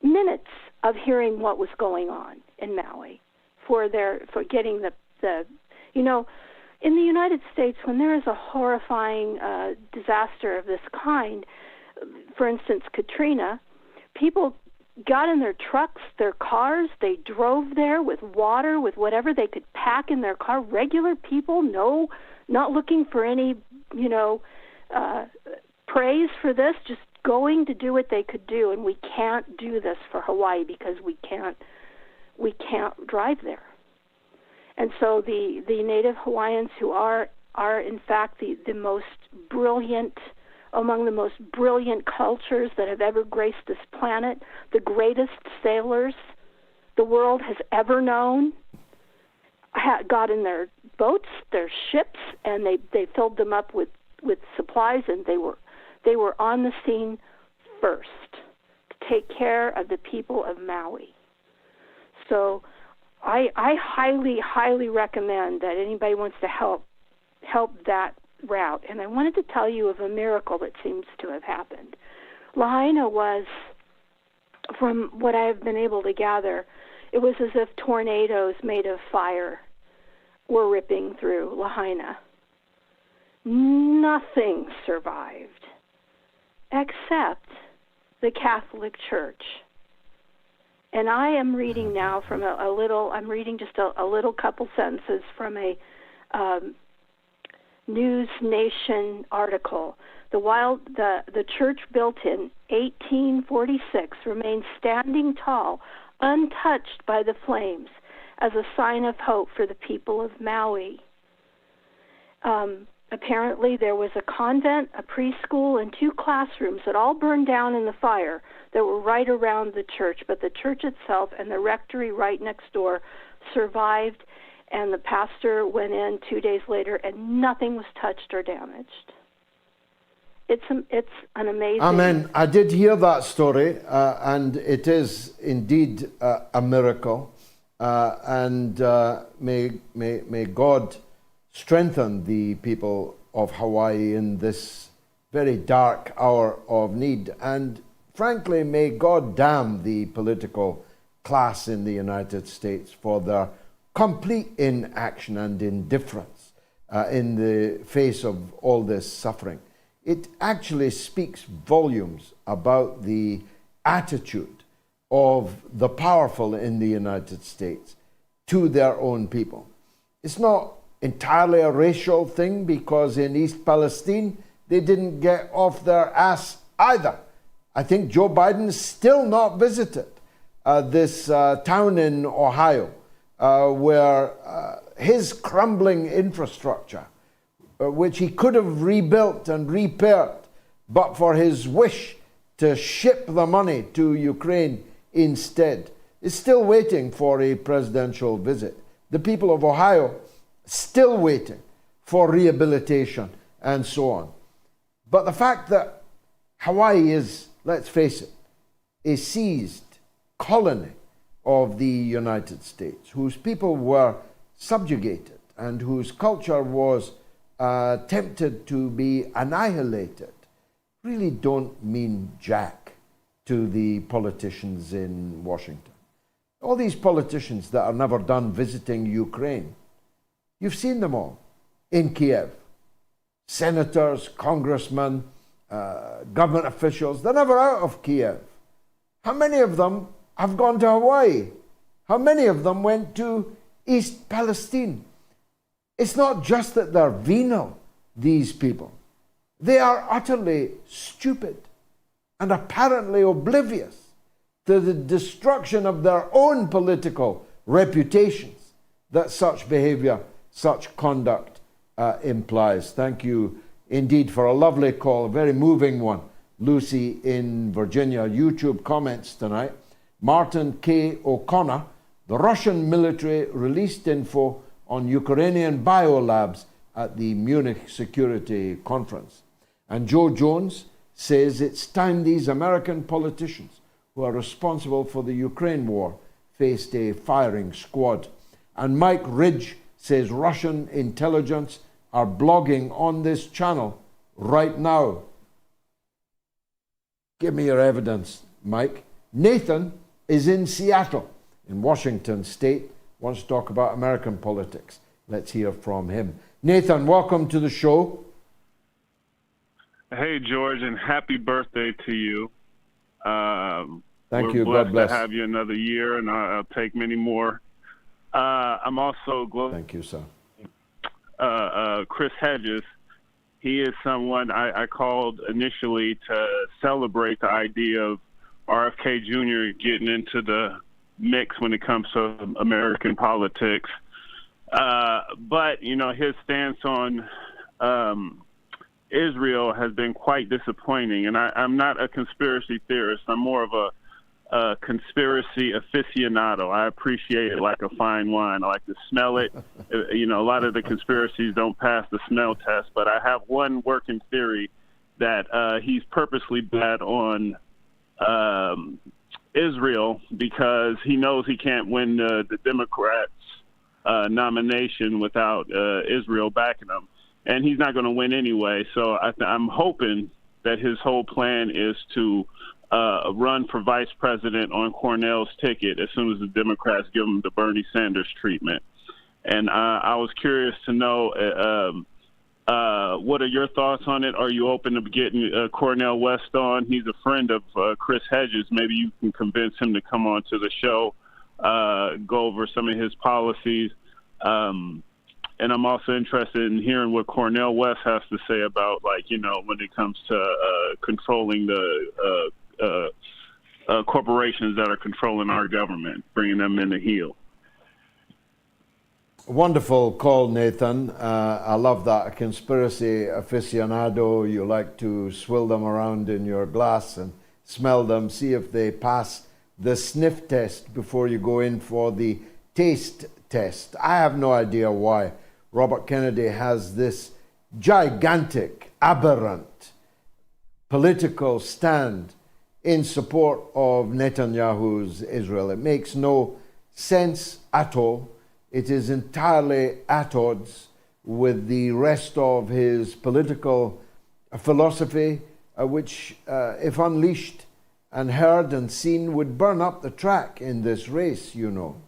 S9: minutes of hearing what was going on in Maui for getting the in the United States, when there is a horrifying disaster of this kind, for instance, Katrina, people got in their trucks, their cars, they drove there with water, with whatever they could pack in their car. Regular people, not looking for any, praise for this, just going to do what they could do. And we can't do this for Hawaii because we can't drive there. And so the Native Hawaiians, who are in fact the most brilliant, among the most brilliant cultures that have ever graced this planet, the greatest sailors the world has ever known, got in their boats, their ships, and they filled them up with supplies, and they were on the scene first to take care of the people of Maui. So I highly, highly recommend that anybody wants to help that route. And I wanted to tell you of a miracle that seems to have happened. Lahaina was, from what I have been able to gather, it was as if tornadoes made of fire were ripping through Lahaina. Nothing survived except the Catholic Church. And I am reading now from I'm reading just a little couple sentences from a News Nation article. The church built in 1846 remains standing tall, untouched by the flames, as a sign of hope for the people of Maui. Apparently there was a convent, a preschool, and 2 classrooms that all burned down in the fire that were right around the church, but the church itself and the rectory right next door survived, and the pastor went in 2 days later and nothing was touched or damaged. It's an amazing...
S2: Amen. I did hear that story, and it is indeed a miracle, and may God strengthen the people of Hawaii in this very dark hour of need. And frankly, may God damn the political class in the United States for their complete inaction and indifference in the face of all this suffering. It actually speaks volumes about the attitude of the powerful in the United States to their own people. It's not entirely a racial thing, because in East Palestine, they didn't get off their ass either. I think Joe Biden still not visited this town in Ohio where his crumbling infrastructure which he could have rebuilt and repaired, but for his wish to ship the money to Ukraine instead, is still waiting for a presidential visit. The people of Ohio still waiting for rehabilitation and so on. But the fact that Hawaii is, let's face it, a seized colony of the United States, whose people were subjugated and whose culture was tempted to be annihilated, really don't mean jack to the politicians in Washington. All these politicians that are never done visiting Ukraine, you've seen them all in Kiev. Senators, congressmen, government officials, they're never out of Kiev. How many of them have gone to Hawaii? How many of them went to East Palestine? It's not just that they're venal, these people. They are utterly stupid and apparently oblivious to the destruction of their own political reputations that such behavior, such conduct implies. Thank you indeed for a lovely call, a very moving one. Lucy in Virginia. YouTube comments tonight. Martin K. O'Connor, the Russian military released info on Ukrainian biolabs at the Munich Security Conference. And Joe Jones says it's time these American politicians who are responsible for the Ukraine war faced a firing squad. And Mike Ridge says Russian intelligence are blogging on this channel right now. Give me your evidence, Mike. Nathan is in Seattle, in Washington State, wants to talk about American politics. Let's hear from him. Nathan, welcome to the show.
S10: Hey, George, and happy birthday to you.
S2: Thank you.
S10: We're
S2: God
S10: blessed
S2: bless.
S10: to have you another year, and I'll take many more. I'm also glad.
S2: Thank you, sir.
S10: Chris Hedges, he is someone I called initially to celebrate the idea of RFKJr getting into the mix when it comes to American politics. But, you know, his stance on Israel has been quite disappointing. And I'm not a conspiracy theorist. I'm more of a conspiracy aficionado. I appreciate it like a fine wine. I like to smell it. You know, a lot of the conspiracies don't pass the smell test, but I have one working theory that he's purposely bad on Israel because he knows he can't win the Democrats' nomination without Israel backing him. And he's not going to win anyway. So I'm hoping that his whole plan is to run for vice president on Cornell's ticket as soon as the Democrats give him the Bernie Sanders treatment. And I was curious to know, what are your thoughts on it? Are you open to getting CornelWest on? He's a friend of Chris Hedges. Maybe you can convince him to come on to the show, go over some of his policies. And I'm also interested in hearing what CornelWest has to say about, like, you know, when it comes to controlling the corporations that are controlling our government, bringing them in the heel.
S2: Wonderful call, Nathan. I love that. A conspiracy aficionado. You like to swill them around in your glass and smell them, see if they pass the sniff test before you go in for the taste test. I have no idea why Robert Kennedy has this gigantic, aberrant political stand in support of Netanyahu's Israel. It makes no sense at all. It is entirely at odds with the rest of his political philosophy, which, if unleashed and heard and seen, would burn up the track in this race, you know.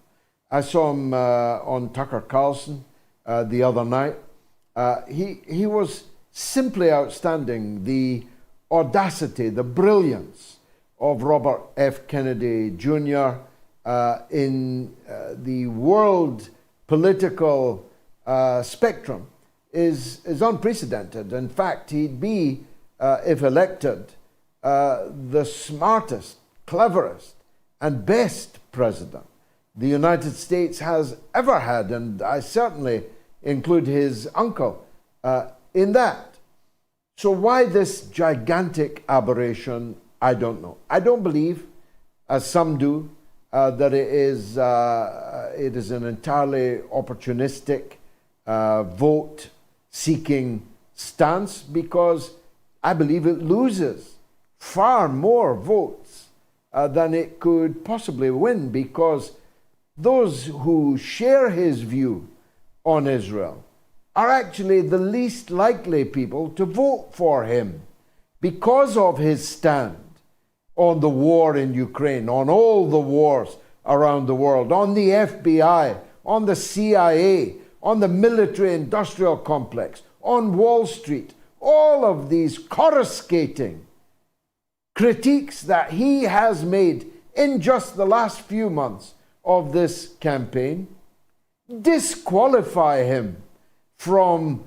S2: I saw him on Tucker Carlson the other night. He was simply outstanding. The audacity, the brilliance of Robert F. Kennedy Jr. In the world political spectrum is unprecedented. In fact, he'd be, if elected, the smartest, cleverest, and best president the United States has ever had, and I certainly include his uncle in that. So why this gigantic aberration? I don't know. I don't believe, as some do, that it is an entirely opportunistic vote-seeking stance, because I believe it loses far more votes than it could possibly win, because those who share his view on Israel are actually the least likely people to vote for him because of his stand on the war in Ukraine, on all the wars around the world, on the FBI, on the CIA, on the military-industrial complex, on Wall Street, all of these coruscating critiques that he has made in just the last few months of this campaign disqualify him from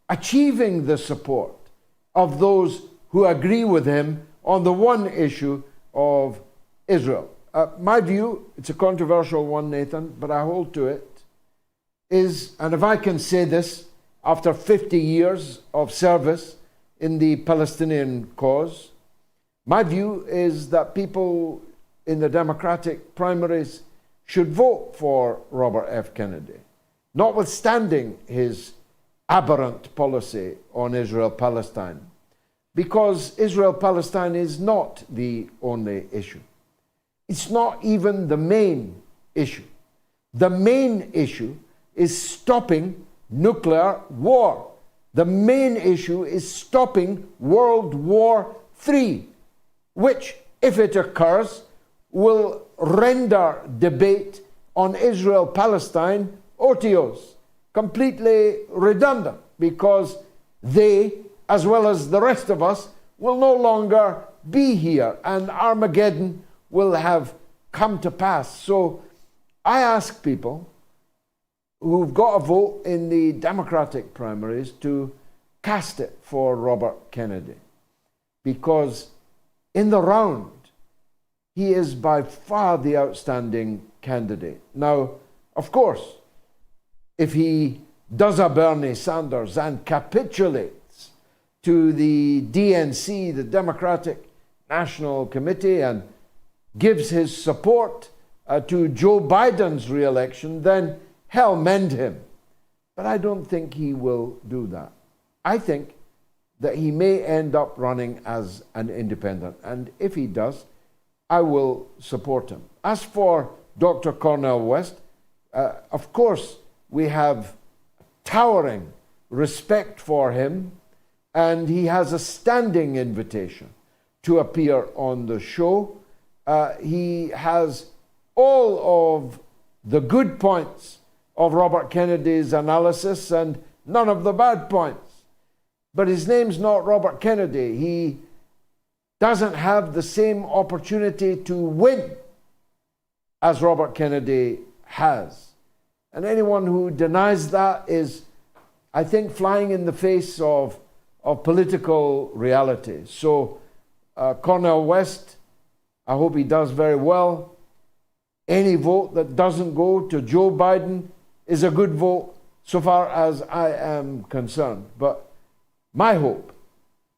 S2: achieving the support of those who agree with him on the one issue of Israel. My view, it's a controversial one, Nathan, but I hold to it, is, and if I can say this after 50 years of service in the Palestinian cause, my view is that people in the Democratic primaries should vote for Robert F. Kennedy, notwithstanding his aberrant policy on Israel-Palestine, because Israel-Palestine is not the only issue. It's not even the main issue. The main issue is stopping nuclear war. The main issue is stopping World War III, which, if it occurs, will render debate on Israel-Palestine otiose, completely redundant, because they, as well as the rest of us, will no longer be here, and Armageddon will have come to pass. So I ask people who've got a vote in the Democratic primaries to cast it for Robert Kennedy, because in the round, he is by far the outstanding candidate. Now, of course, if he does a Bernie Sanders and capitulates to the DNC, the Democratic National Committee, and gives his support to Joe Biden's re-election, then hell mend him. But I don't think he will do that. I think that he may end up running as an independent. And if he does, I will support him. As for Dr. CornelWest, of course, we have towering respect for him, and he has a standing invitation to appear on the show. He has all of the good points of Robert Kennedy's analysis and none of the bad points. But his name's not Robert Kennedy. He doesn't have the same opportunity to win as Robert Kennedy has. And anyone who denies that is, I think, flying in the face of political reality. So CornelWest, I hope he does very well. Any vote that doesn't go to Joe Biden is a good vote so far as I am concerned. But my hope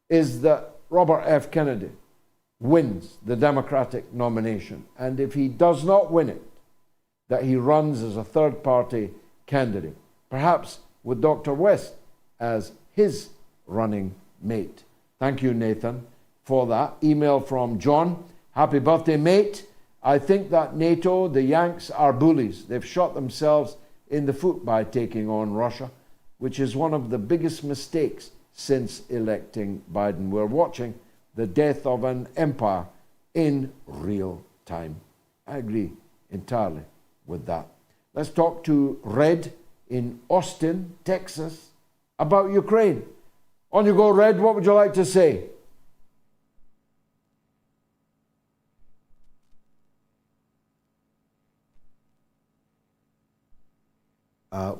S2: is that Robert F. Kennedy wins the Democratic nomination. And if he does not win it, that he runs as a third-party candidate, perhaps with Dr. West as his running mate. Thank you, Nathan, for that. Email from John. Happy birthday, mate. I think that NATO, the Yanks, are bullies. They've shot themselves in the foot by taking on Russia, which is one of the biggest mistakes since electing Biden. We're watching the death of an empire in real time. I agree entirely with that. Let's talk to Red in Austin, Texas, about Ukraine. On you go, Red. What would you like to say?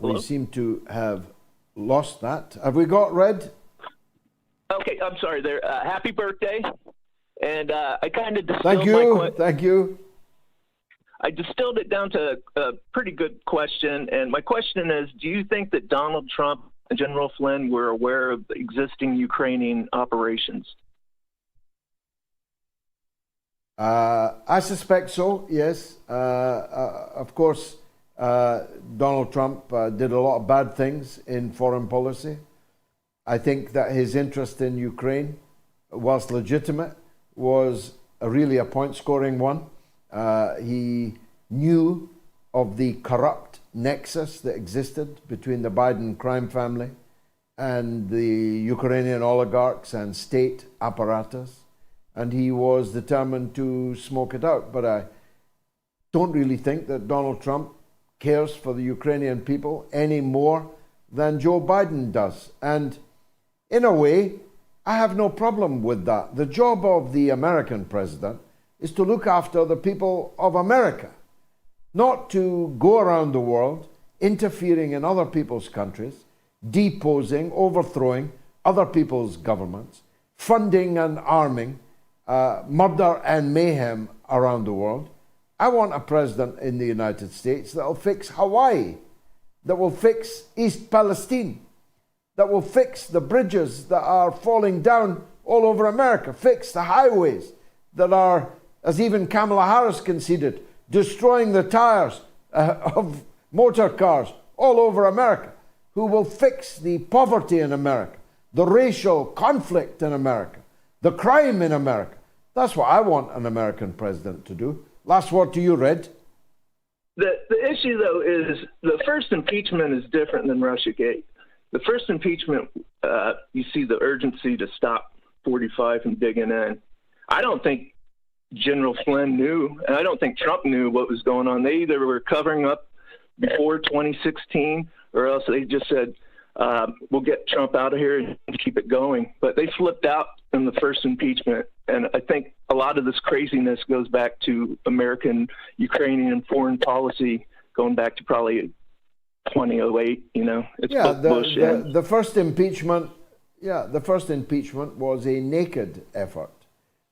S2: We seem to have lost that. Have we got Red?
S11: Okay, I'm sorry there. Happy birthday. And I kind of distilled
S2: Thank you.
S11: I distilled it down to a pretty good question. And my question is, do you think that Donald Trump General Flynn were aware of the existing Ukrainian operations?
S2: I suspect so, yes. Of course, Donald Trump did a lot of bad things in foreign policy. I think that his interest in Ukraine, whilst legitimate, was really a point-scoring one. He knew of the corrupt nexus that existed between the Biden crime family and the Ukrainian oligarchs and state apparatus, and he was determined to smoke it out. But I don't really think that Donald Trump cares for the Ukrainian people any more than Joe Biden does. And in a way, I have no problem with that. The job of the American president is to look after the people of America, not to go around the world interfering in other people's countries, deposing, overthrowing other people's governments, funding and arming murder and mayhem around the world. I want a president in the United States that will fix Hawaii, that will fix East Palestine, that will fix the bridges that are falling down all over America, fix the highways that are, as even Kamala Harris conceded, destroying the tires of motor cars all over America, who will fix the poverty in America, the racial conflict in America, the crime in America. That's what I want an American president to do. Last word to you, Red.
S11: The issue, though, is the first impeachment is different than Russiagate. The first impeachment, you see the urgency to stop 45 from digging in. I don't think General Flynn knew, and I don't think Trump knew what was going on. They either were covering up before 2016, or else they just said, we'll get Trump out of here and keep it going. But they flipped out in the first impeachment. And I think a lot of this craziness goes back to American, Ukrainian foreign policy, going back to probably 2008, you know. It's
S2: the first impeachment, the first impeachment was a naked effort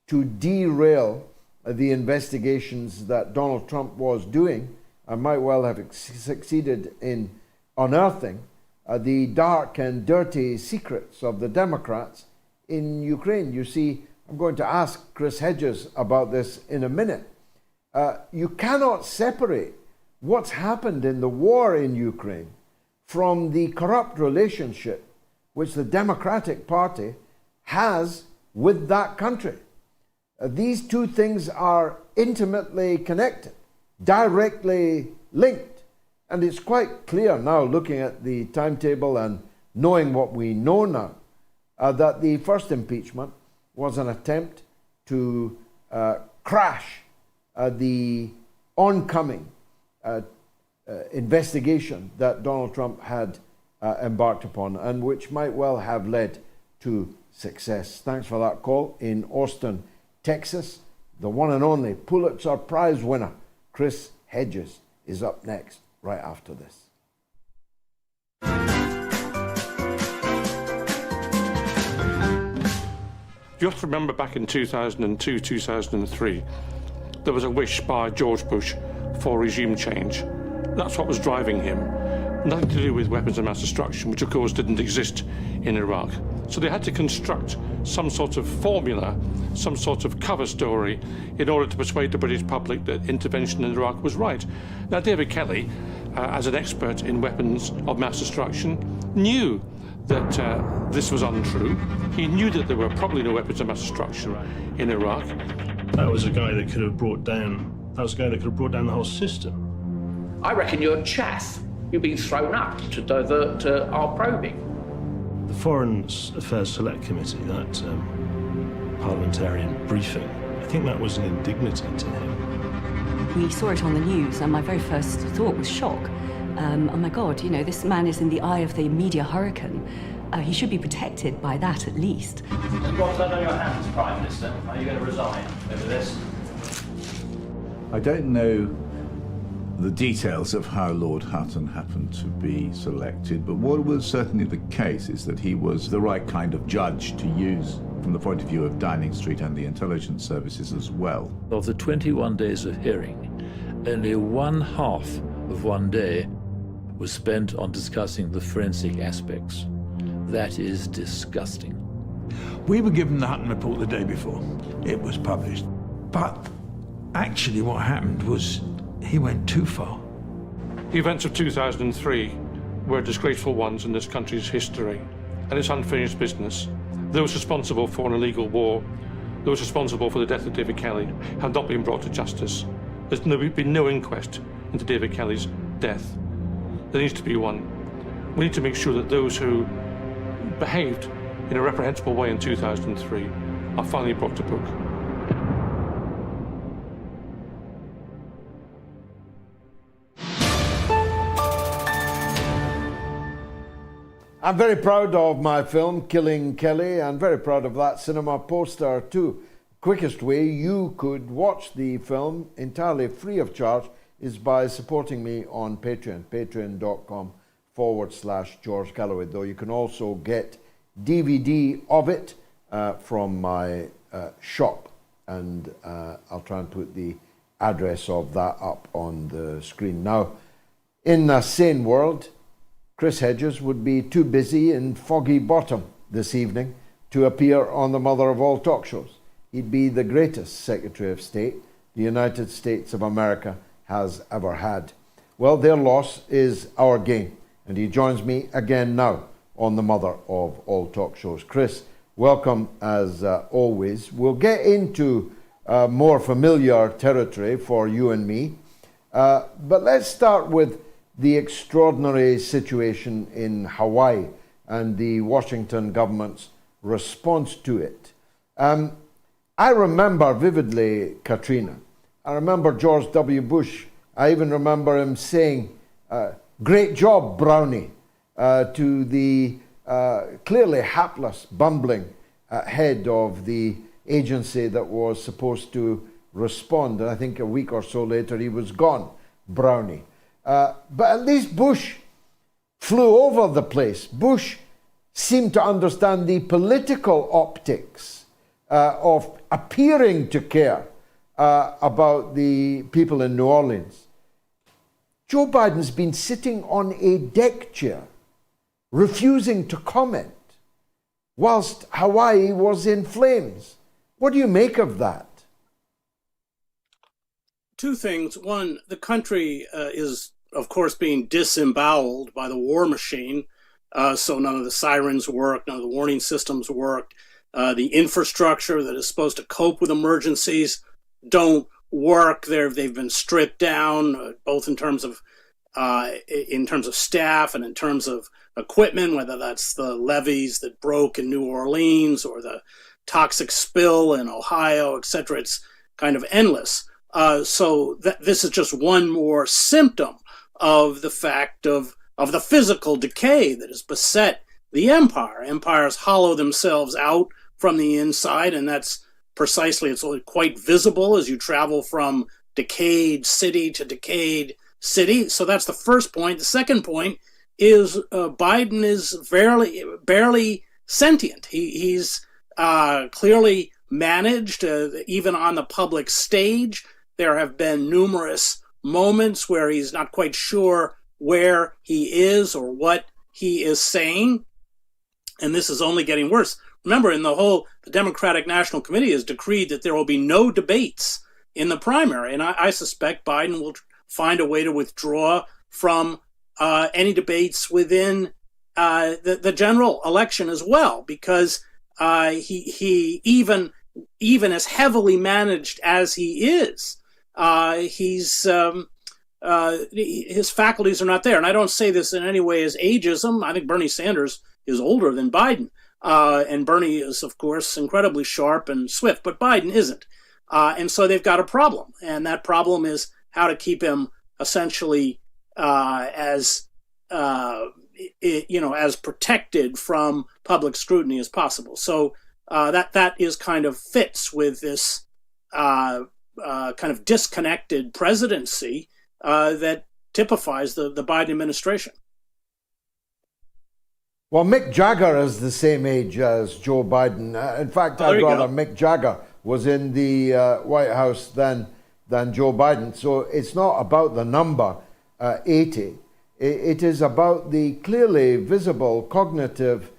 S2: to derail the investigations that Donald Trump was doing and might well have succeeded in unearthing the dark and dirty secrets of the Democrats in Ukraine. You see, I'm going to ask Chris Hedges about this in a minute. You cannot separate what's happened in the war in Ukraine from the corrupt relationship which the Democratic Party has with that country. These two things are intimately connected, directly linked. And it's quite clear now, looking at the timetable and knowing what we know now, that the first impeachment was an attempt to crash the oncoming investigation that Donald Trump had embarked upon, and which might well have led to success. Thanks for that call in Austin, Texas. The one and only Pulitzer Prize winner, Chris Hedges, is up next, right after this.
S12: You have to remember back in 2002, 2003, there was a wish by George Bush for regime change. That's what was driving him. Nothing to do with weapons of mass destruction, which of course didn't exist in Iraq. So they had to construct some sort of formula, some sort of cover story in order to persuade the British public that intervention in Iraq was right. Now, David Kelly, as an expert in weapons of mass destruction, knew that this was untrue. He knew that there were probably no weapons of mass destruction in Iraq.
S13: That was a guy that could have brought down, the whole system.
S14: I reckon you're chaff. You've been thrown up to divert our probing.
S13: The Foreign Affairs Select Committee, that parliamentarian briefing, I think that was an indignity to him.
S15: We saw it on the news, and my very first thought was shock. Oh my God, you know, this man is in the eye of the media hurricane. He should be protected by that, at least.
S14: You've got blood on your hands, Prime Minister. Are you going to resign over this?
S16: I don't know the details of how Lord Hutton happened to be selected, but what was certainly the case is that he was the right kind of judge to use from the point of view of Downing Street and the intelligence services as well.
S17: Of the 21 days of hearing, only one half of one day was spent on discussing the forensic aspects. That is disgusting.
S18: We were given the Hutton report the day before. It was published. But actually what happened was he went too far.
S12: The events of 2003 were disgraceful ones in this country's history, and it's unfinished business. Those responsible for an illegal war, those responsible for the death of David Kelly, have not been brought to justice. There's been no inquest into David Kelly's death. There needs to be one. We need to make sure that those who behaved in a reprehensible way in 2003 are finally brought to book.
S2: I'm very proud of my film, Killing Kelly, and very proud of that cinema poster too. Quickest way you could watch the film entirely free of charge is by supporting me on Patreon, patreon.com/George Galloway, though you can also get DVD of it from my shop, and I'll try and put the address of that up on the screen. Now, in a sane world, Chris Hedges would be too busy in Foggy Bottom this evening to appear on the mother of all talk shows. He'd be the greatest Secretary of State the United States of America has ever had. Well, their loss is our gain, and he joins me again now on the mother of all talk shows. Chris, welcome as always. We'll get into more familiar territory for you and me, but let's start with the extraordinary situation in Hawaii and the Washington government's response to it. I remember vividly Katrina. I remember George W. Bush. I even remember him saying, "Great job, Brownie," to the clearly hapless, bumbling head of the agency that was supposed to respond. And I think a week or so later he was gone, Brownie. But at least Bush flew over the place. Bush seemed to understand the political optics of appearing to care about the people in New Orleans. Joe Biden's been sitting on a deck chair, refusing to comment, whilst Hawaii was in flames. What do you make of that?
S19: Two things. One, the country is, of course, being disemboweled by the war machine. So none of the sirens work, none of the warning systems work. The infrastructure that is supposed to cope with emergencies don't work. They've been stripped down, both in terms of staff and in terms of equipment, whether that's the levees that broke in New Orleans or the toxic spill in Ohio, etc. It's kind of endless. So this is just one more symptom of the fact of the physical decay that has beset the empire. Empires hollow themselves out from the inside, and that's precisely, it's quite visible as you travel from decayed city to decayed city. So that's the first point. The second point is Biden is barely sentient. He's clearly managed, even on the public stage. There have been numerous moments where he's not quite sure where he is or what he is saying. And this is only getting worse. Remember, the Democratic National Committee has decreed that there will be no debates in the primary. And I suspect Biden will find a way to withdraw from any debates within the general election as well, because he even as heavily managed as he is, his faculties are not there. And I don't say this in any way as ageism. I think Bernie Sanders is older than Biden. And Bernie is, of course, incredibly sharp and swift, but Biden isn't. And so they've got a problem. And that problem is how to keep him essentially as protected from public scrutiny as possible. So that is kind of fits with this kind of disconnected presidency that typifies the Biden administration.
S2: Well, Mick Jagger is the same age as Joe Biden. In fact, I'd rather Mick Jagger was in the White House than Joe Biden. So it's not about the number 80. It is about the clearly visible cognitive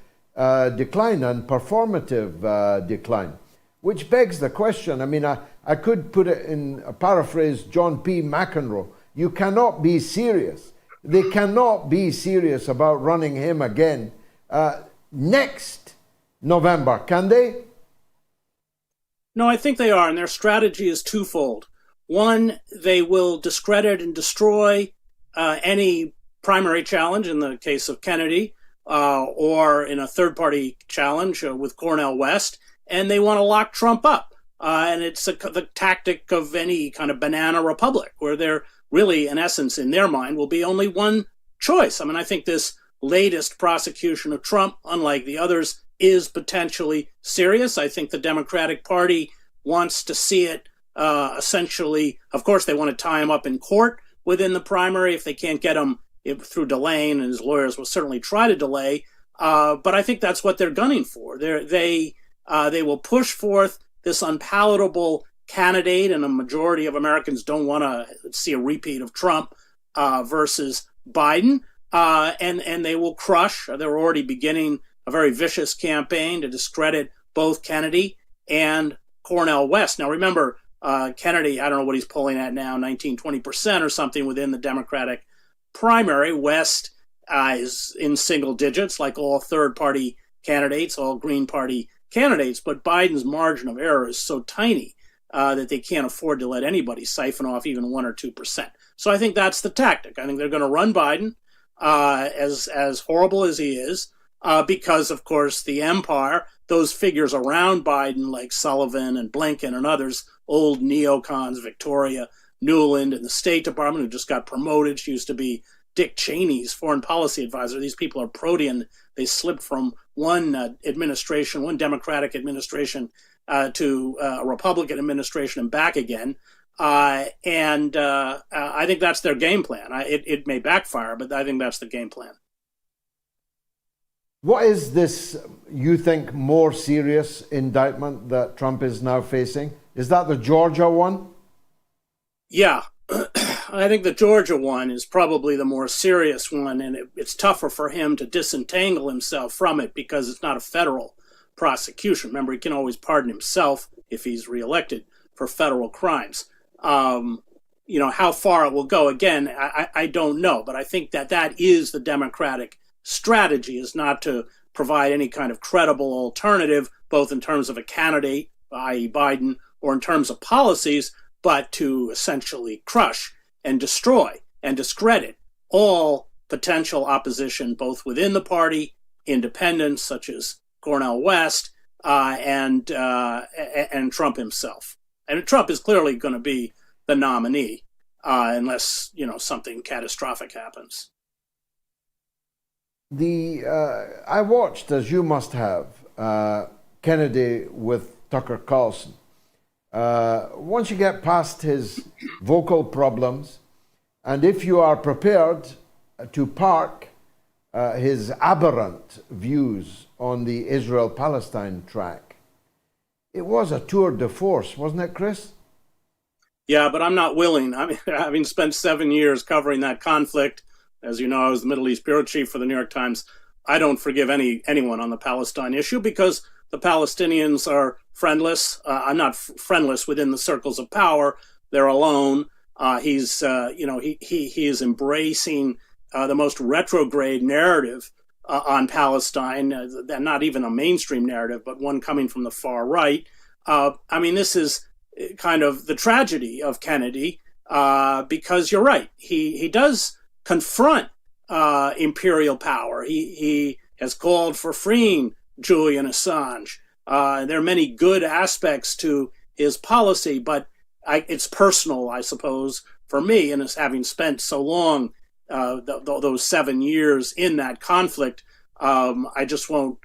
S2: decline and performative decline, which begs the question. I mean, I could put it in a paraphrase John P. McEnroe. You cannot be serious. They cannot be serious about running him again next November, can they?
S19: No, I think they are, and their strategy is twofold. One, they will discredit and destroy any primary challenge in the case of Kennedy, or in a third-party challenge with CornelWest, and they want to lock Trump up. And it's the tactic of any kind of banana republic, where there really, in essence, in their mind, will be only one choice. I mean, I think this latest prosecution of Trump, unlike the others, is potentially serious. I think the Democratic Party wants to see it essentially, of course, they want to tie him up in court within the primary if they can't get him through delaying, and his lawyers will certainly try to delay. But I think that's what they're gunning for. They will push forth this unpalatable candidate, and a majority of Americans don't want to see a repeat of Trump versus Biden. And they will crush, they're already beginning a very vicious campaign to discredit both Kennedy and CornelWest. Now, remember, Kennedy, I don't know what he's polling at now, 19-20% or something within the Democratic primary. West is in single digits, like all third-party candidates, all Green Party candidates. But Biden's margin of error is so tiny that they can't afford to let anybody siphon off even 1 or 2%. So I think that's the tactic. I think they're going to run Biden, as horrible as he is, because, of course, the empire, those figures around Biden like Sullivan and Blinken and others, old neocons, Victoria Nuland in the State Department, who just got promoted. She used to be Dick Cheney's foreign policy advisor. These people are protean. They slipped from one administration, one Democratic administration, to a Republican administration and back again. I think that's their game plan. It may backfire, but I think that's the game plan.
S2: What is this, you think, more serious indictment that Trump is now facing? Is that the Georgia one?
S19: Yeah. I think the Georgia one is probably the more serious one, and it's tougher for him to disentangle himself from it because it's not a federal prosecution. Remember, he can always pardon himself if he's reelected for federal crimes. How far it will go, again, I don't know, but I think that is the Democratic strategy, is not to provide any kind of credible alternative, both in terms of a candidate, i.e. Biden, or in terms of policies, but to essentially crush and destroy and discredit all potential opposition, both within the party, independents such as CornelWest, and Trump himself. And Trump is clearly going to be the nominee, unless something catastrophic happens.
S2: I watched, as you must have, Kennedy with Tucker Carlson. Once you get past his vocal problems, and if you are prepared to park his aberrant views on the Israel-Palestine track, it was a tour de force, wasn't it, Chris?
S19: Yeah, but I'm not willing. I mean, having spent 7 years covering that conflict, as you know, I was the Middle East bureau chief for the New York Times. I don't forgive anyone on the Palestine issue because the Palestinians are friendless. I'm not friendless within the circles of power. They're alone. He is embracing the most retrograde narrative on Palestine, not even a mainstream narrative, but one coming from the far right. This is kind of the tragedy of Kennedy, because you're right. He does confront imperial power. He has called for freeing Julian Assange. There are many good aspects to his policy, but it's personal, I suppose, for me, and as having spent so long, those 7 years in that conflict, I just won't,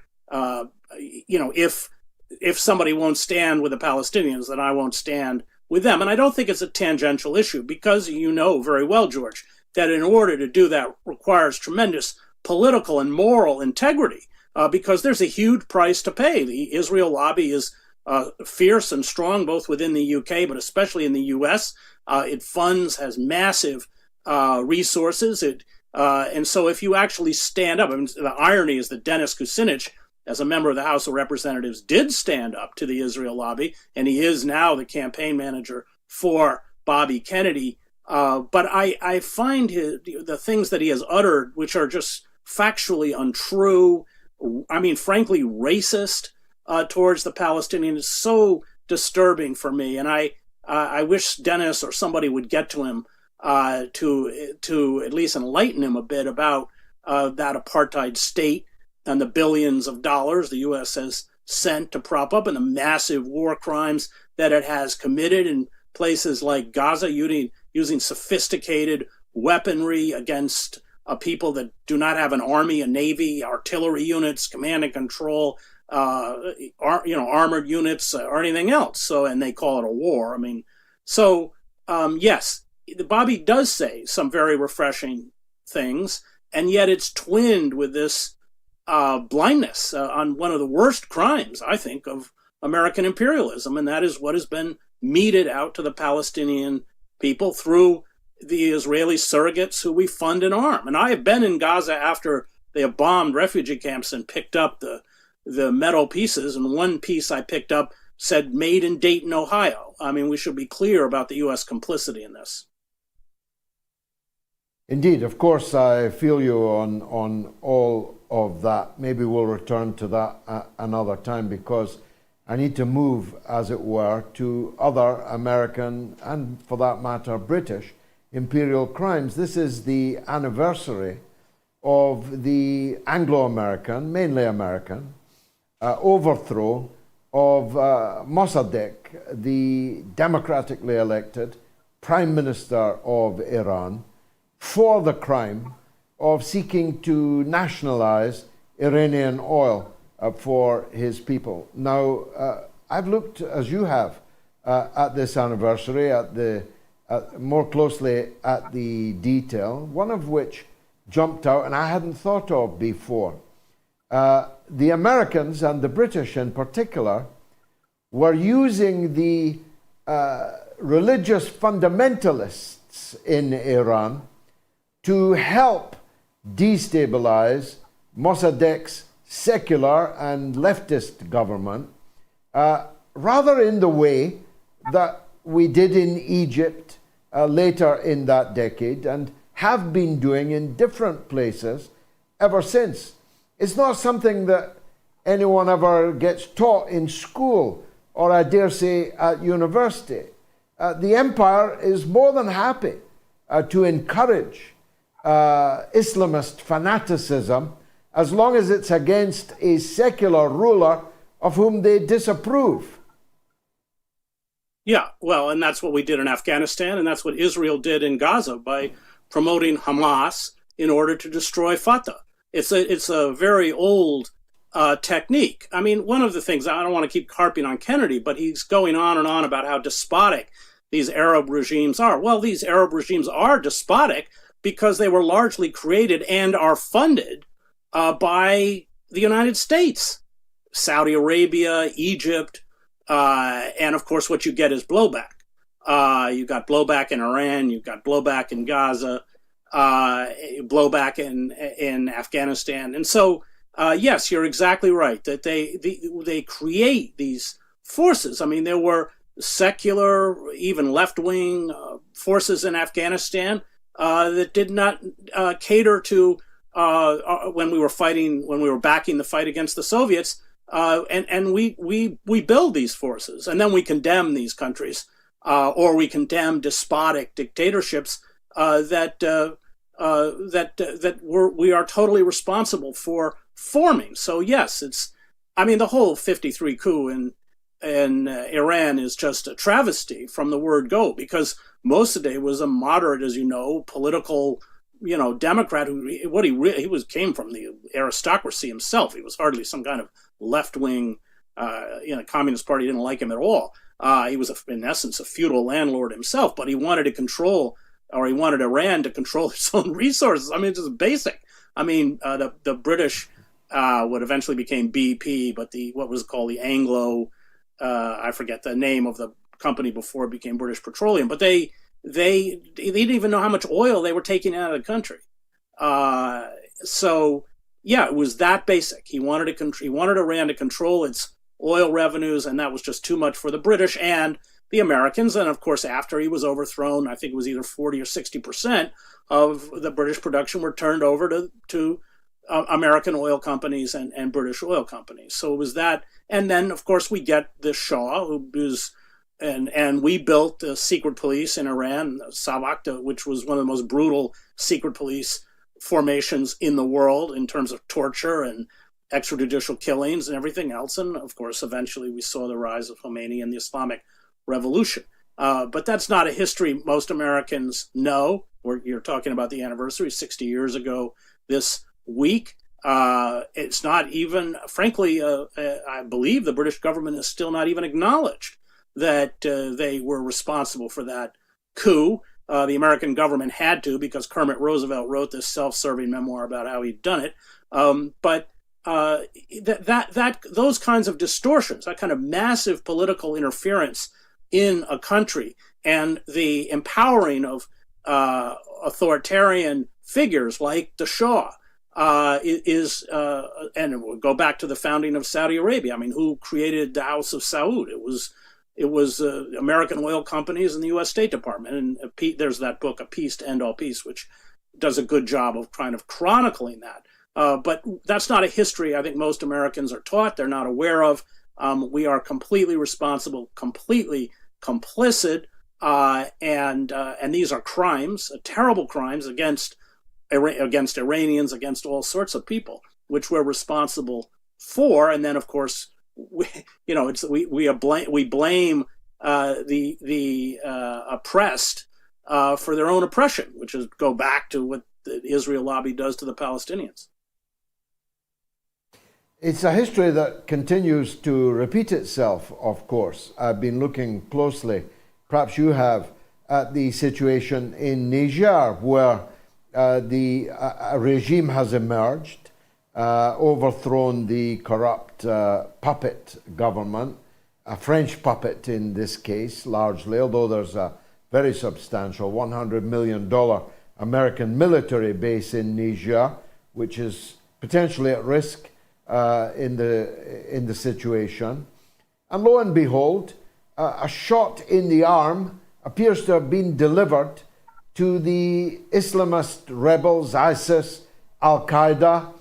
S19: if somebody won't stand with the Palestinians, then I won't stand with them. And I don't think it's a tangential issue, because you know very well, George, that in order to do that requires tremendous political and moral integrity, because there's a huge price to pay. The Israel lobby is fierce and strong, both within the UK, but especially in the US. It funds, has massive resources. And so if you actually stand up, the irony is that Dennis Kucinich, as a member of the House of Representatives, did stand up to the Israel lobby, and he is now the campaign manager for Bobby Kennedy. But I find the things that he has uttered, which are just factually untrue, I mean, frankly, racist towards the Palestinians, is so disturbing for me. And I wish Dennis or somebody would get to him to at least enlighten him a bit about that apartheid state and the billions of dollars the U.S. has sent to prop up, and the massive war crimes that it has committed in places like Gaza, using sophisticated weaponry against people that do not have an army, a navy, artillery units, command and control, armored units, or anything else. So, and they call it a war. I mean, so yes, Bobby does say some very refreshing things, and yet it's twinned with this blindness on one of the worst crimes, I think, of American imperialism, and that is what has been meted out to the Palestinian people through the Israeli surrogates who we fund and arm. And I have been in Gaza after they have bombed refugee camps and picked up the metal pieces, and one piece I picked up said made in Dayton, Ohio. I mean, we should be clear about the U.S. complicity in this.
S2: Indeed, of course, I feel you on all of that. Maybe we'll return to that another time, because I need to move, as it were, to other American and, for that matter, British imperial crimes. This is the anniversary of the Anglo-American, mainly American, overthrow of Mossadegh, the democratically elected Prime Minister of Iran, for the crime of seeking to nationalize Iranian oil for his people. Now, I've looked, as you have, at this anniversary, more closely at the detail, one of which jumped out and I hadn't thought of before. The Americans, and the British in particular, were using the religious fundamentalists in Iran to help destabilize Mossadegh's secular and leftist government, rather in the way that we did in Egypt later in that decade and have been doing in different places ever since. It's not something that anyone ever gets taught in school or, I dare say, at university. The empire is more than happy to encourage Islamist fanaticism as long as it's against a secular ruler of whom they disapprove.
S19: Yeah, well, and that's what we did in Afghanistan, and that's what Israel did in Gaza by promoting Hamas in order to destroy Fatah. It's a very old technique. I mean, one of the things, I don't want to keep harping on Kennedy, but he's going on and on about how despotic these Arab regimes are. Well, these Arab regimes are despotic because they were largely created and are funded by the United States, Saudi Arabia, Egypt, and of course what you get is blowback. You got blowback in Iran, you've got blowback in Gaza, blowback in Afghanistan. And so, yes, you're exactly right, that they create these forces. I mean, there were secular, even left-wing forces in Afghanistan that did not cater to when we were backing the fight against the Soviets, and we build these forces, and then we condemn these countries, or we condemn despotic dictatorships that we are totally responsible for forming. So yes, the whole 53 coup in Iran is just a travesty from the word go, because Mossadegh was a moderate, as you know, political, Democrat who came from the aristocracy himself. He was hardly some kind of left-wing, Communist Party didn't like him at all. He was, in essence, a feudal landlord himself, but he wanted to control, or he wanted Iran to control its own resources. I mean, it's just basic. I mean, the British, what eventually became BP, but what was called the Anglo, I forget the name of the company before it became British Petroleum, but they didn't even know how much oil they were taking out of the country. So yeah, it was that basic. He wanted Iran to control its oil revenues, and that was just too much for the British and the Americans. And of course, after he was overthrown, I think it was either 40 or 60% of the British production were turned over to American oil companies and British oil companies. So it was that. And then, of course, we get the Shah, and we built the secret police in Iran, Savak, which was one of the most brutal secret police formations in the world in terms of torture and extrajudicial killings and everything else. And of course, eventually we saw the rise of Khomeini and the Islamic Revolution. But that's not a history most Americans know. You're talking about the anniversary 60 years ago this week. It's not even, frankly, I believe the British government has still not even acknowledged that they were responsible for that coup. The American government had to, because Kermit Roosevelt wrote this self-serving memoir about how he'd done it. But those kinds of distortions, that kind of massive political interference in a country, and the empowering of authoritarian figures like the Shah, and we'll go back to the founding of Saudi Arabia. I mean, who created the House of Saud? It was American oil companies and the U.S. State Department. And there's that book, A Peace to End All Peace, which does a good job of kind of chronicling that. But that's not a history I think most Americans are taught. They're not aware of. We are completely responsible, completely complicit, and these are crimes, terrible crimes against Iranians, against all sorts of people, which we're responsible for. And then, of course, we blame the oppressed for their own oppression, which is go back to what the Israel lobby does to the Palestinians.
S2: It's a history that continues to repeat itself, of course. I've been looking closely, perhaps you have, at the situation in Niger, where the regime has emerged, overthrown the corrupt puppet government, a French puppet in this case, largely, although there's a very substantial $100 million American military base in Niger, which is potentially at risk in the situation. And lo and behold, a shot in the arm appears to have been delivered to the Islamist rebels, ISIS, Al-Qaeda,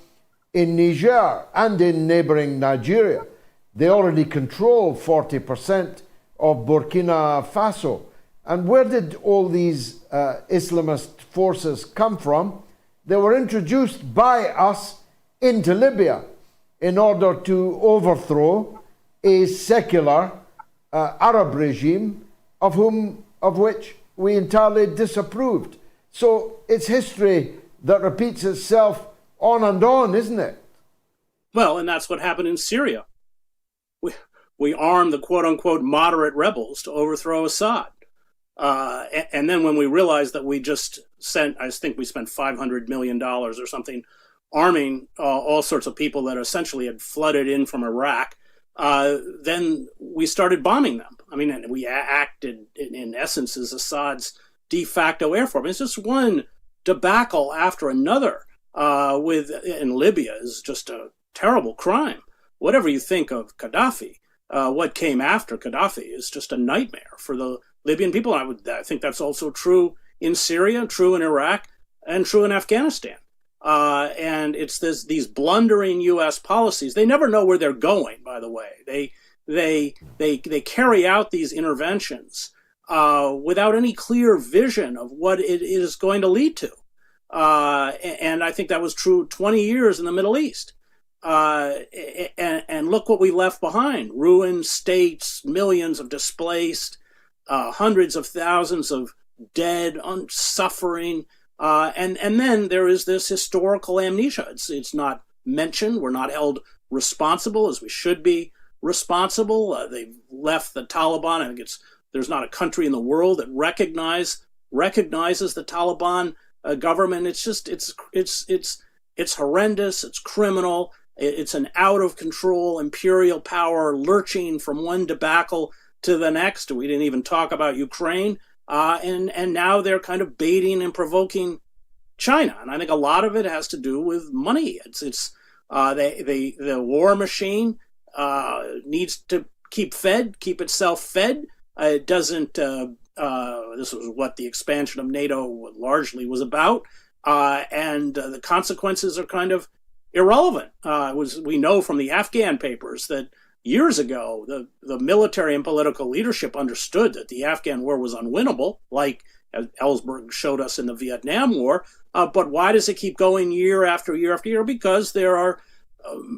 S2: in Niger and in neighboring Nigeria. They already control 40% of Burkina Faso. And where did all these Islamist forces come from? They were introduced by us into Libya in order to overthrow a secular Arab regime of which we entirely disapproved. So it's history that repeats itself on and on, isn't it?
S19: Well, and that's what happened in Syria. We armed the quote-unquote moderate rebels to overthrow Assad. And then when we realized that we just spent $500 million or something arming all sorts of people that essentially had flooded in from Iraq, then we started bombing them. I mean, we acted, in essence, as Assad's de facto air force. It's just one debacle after another. In Libya is just a terrible crime. Whatever you think of Gaddafi, what came after Gaddafi is just a nightmare for the Libyan people. I think that's also true in Syria, true in Iraq, and true in Afghanistan. And it's these blundering U.S. policies. They never know where they're going, by the way. They carry out these interventions without any clear vision of what it is going to lead to. And I think that was true 20 years in the Middle East. And look what we left behind. Ruined states, millions of displaced, hundreds of thousands of dead, suffering. And then there is this historical amnesia. It's not mentioned. We're not held responsible as we should be responsible. They've left the Taliban. I think there's not a country in the world that recognizes the Taliban government. It's horrendous. It's criminal. It's an out of control imperial power lurching from one debacle to the next. We didn't even talk about Ukraine. And now they're kind of baiting and provoking China. And I think a lot of it has to do with money. The war machine needs to keep itself fed. It doesn't, this was what the expansion of NATO largely was about. And the consequences are kind of irrelevant. We know from the Afghan papers that years ago, the military and political leadership understood that the Afghan war was unwinnable, like Ellsberg showed us in the Vietnam War. But why does it keep going year after year after year? Because there are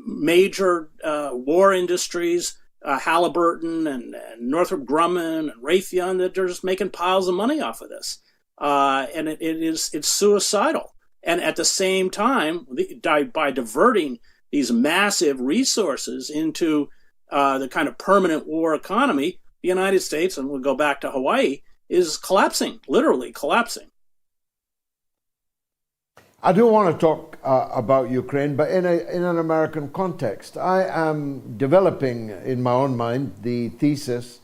S19: major war industries, Halliburton and Northrop Grumman and Raytheon, that are just making piles of money off of this. And it's suicidal. And at the same time, by diverting these massive resources into the kind of permanent war economy, the United States, and we'll go back to Hawaii, is collapsing, literally collapsing.
S2: I do want to talk about Ukraine, but in an American context. I am developing in my own mind the thesis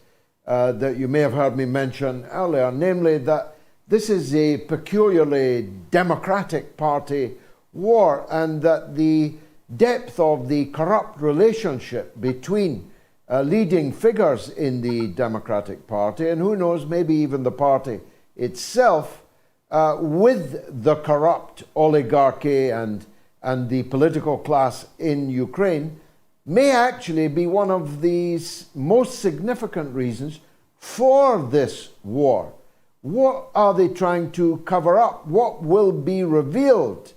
S2: that you may have heard me mention earlier, namely that this is a peculiarly Democratic Party war, and that the depth of the corrupt relationship between leading figures in the Democratic Party, and who knows, maybe even the party itself, with the corrupt oligarchy and the political class in Ukraine, may actually be one of the most significant reasons for this war. What are they trying to cover up? What will be revealed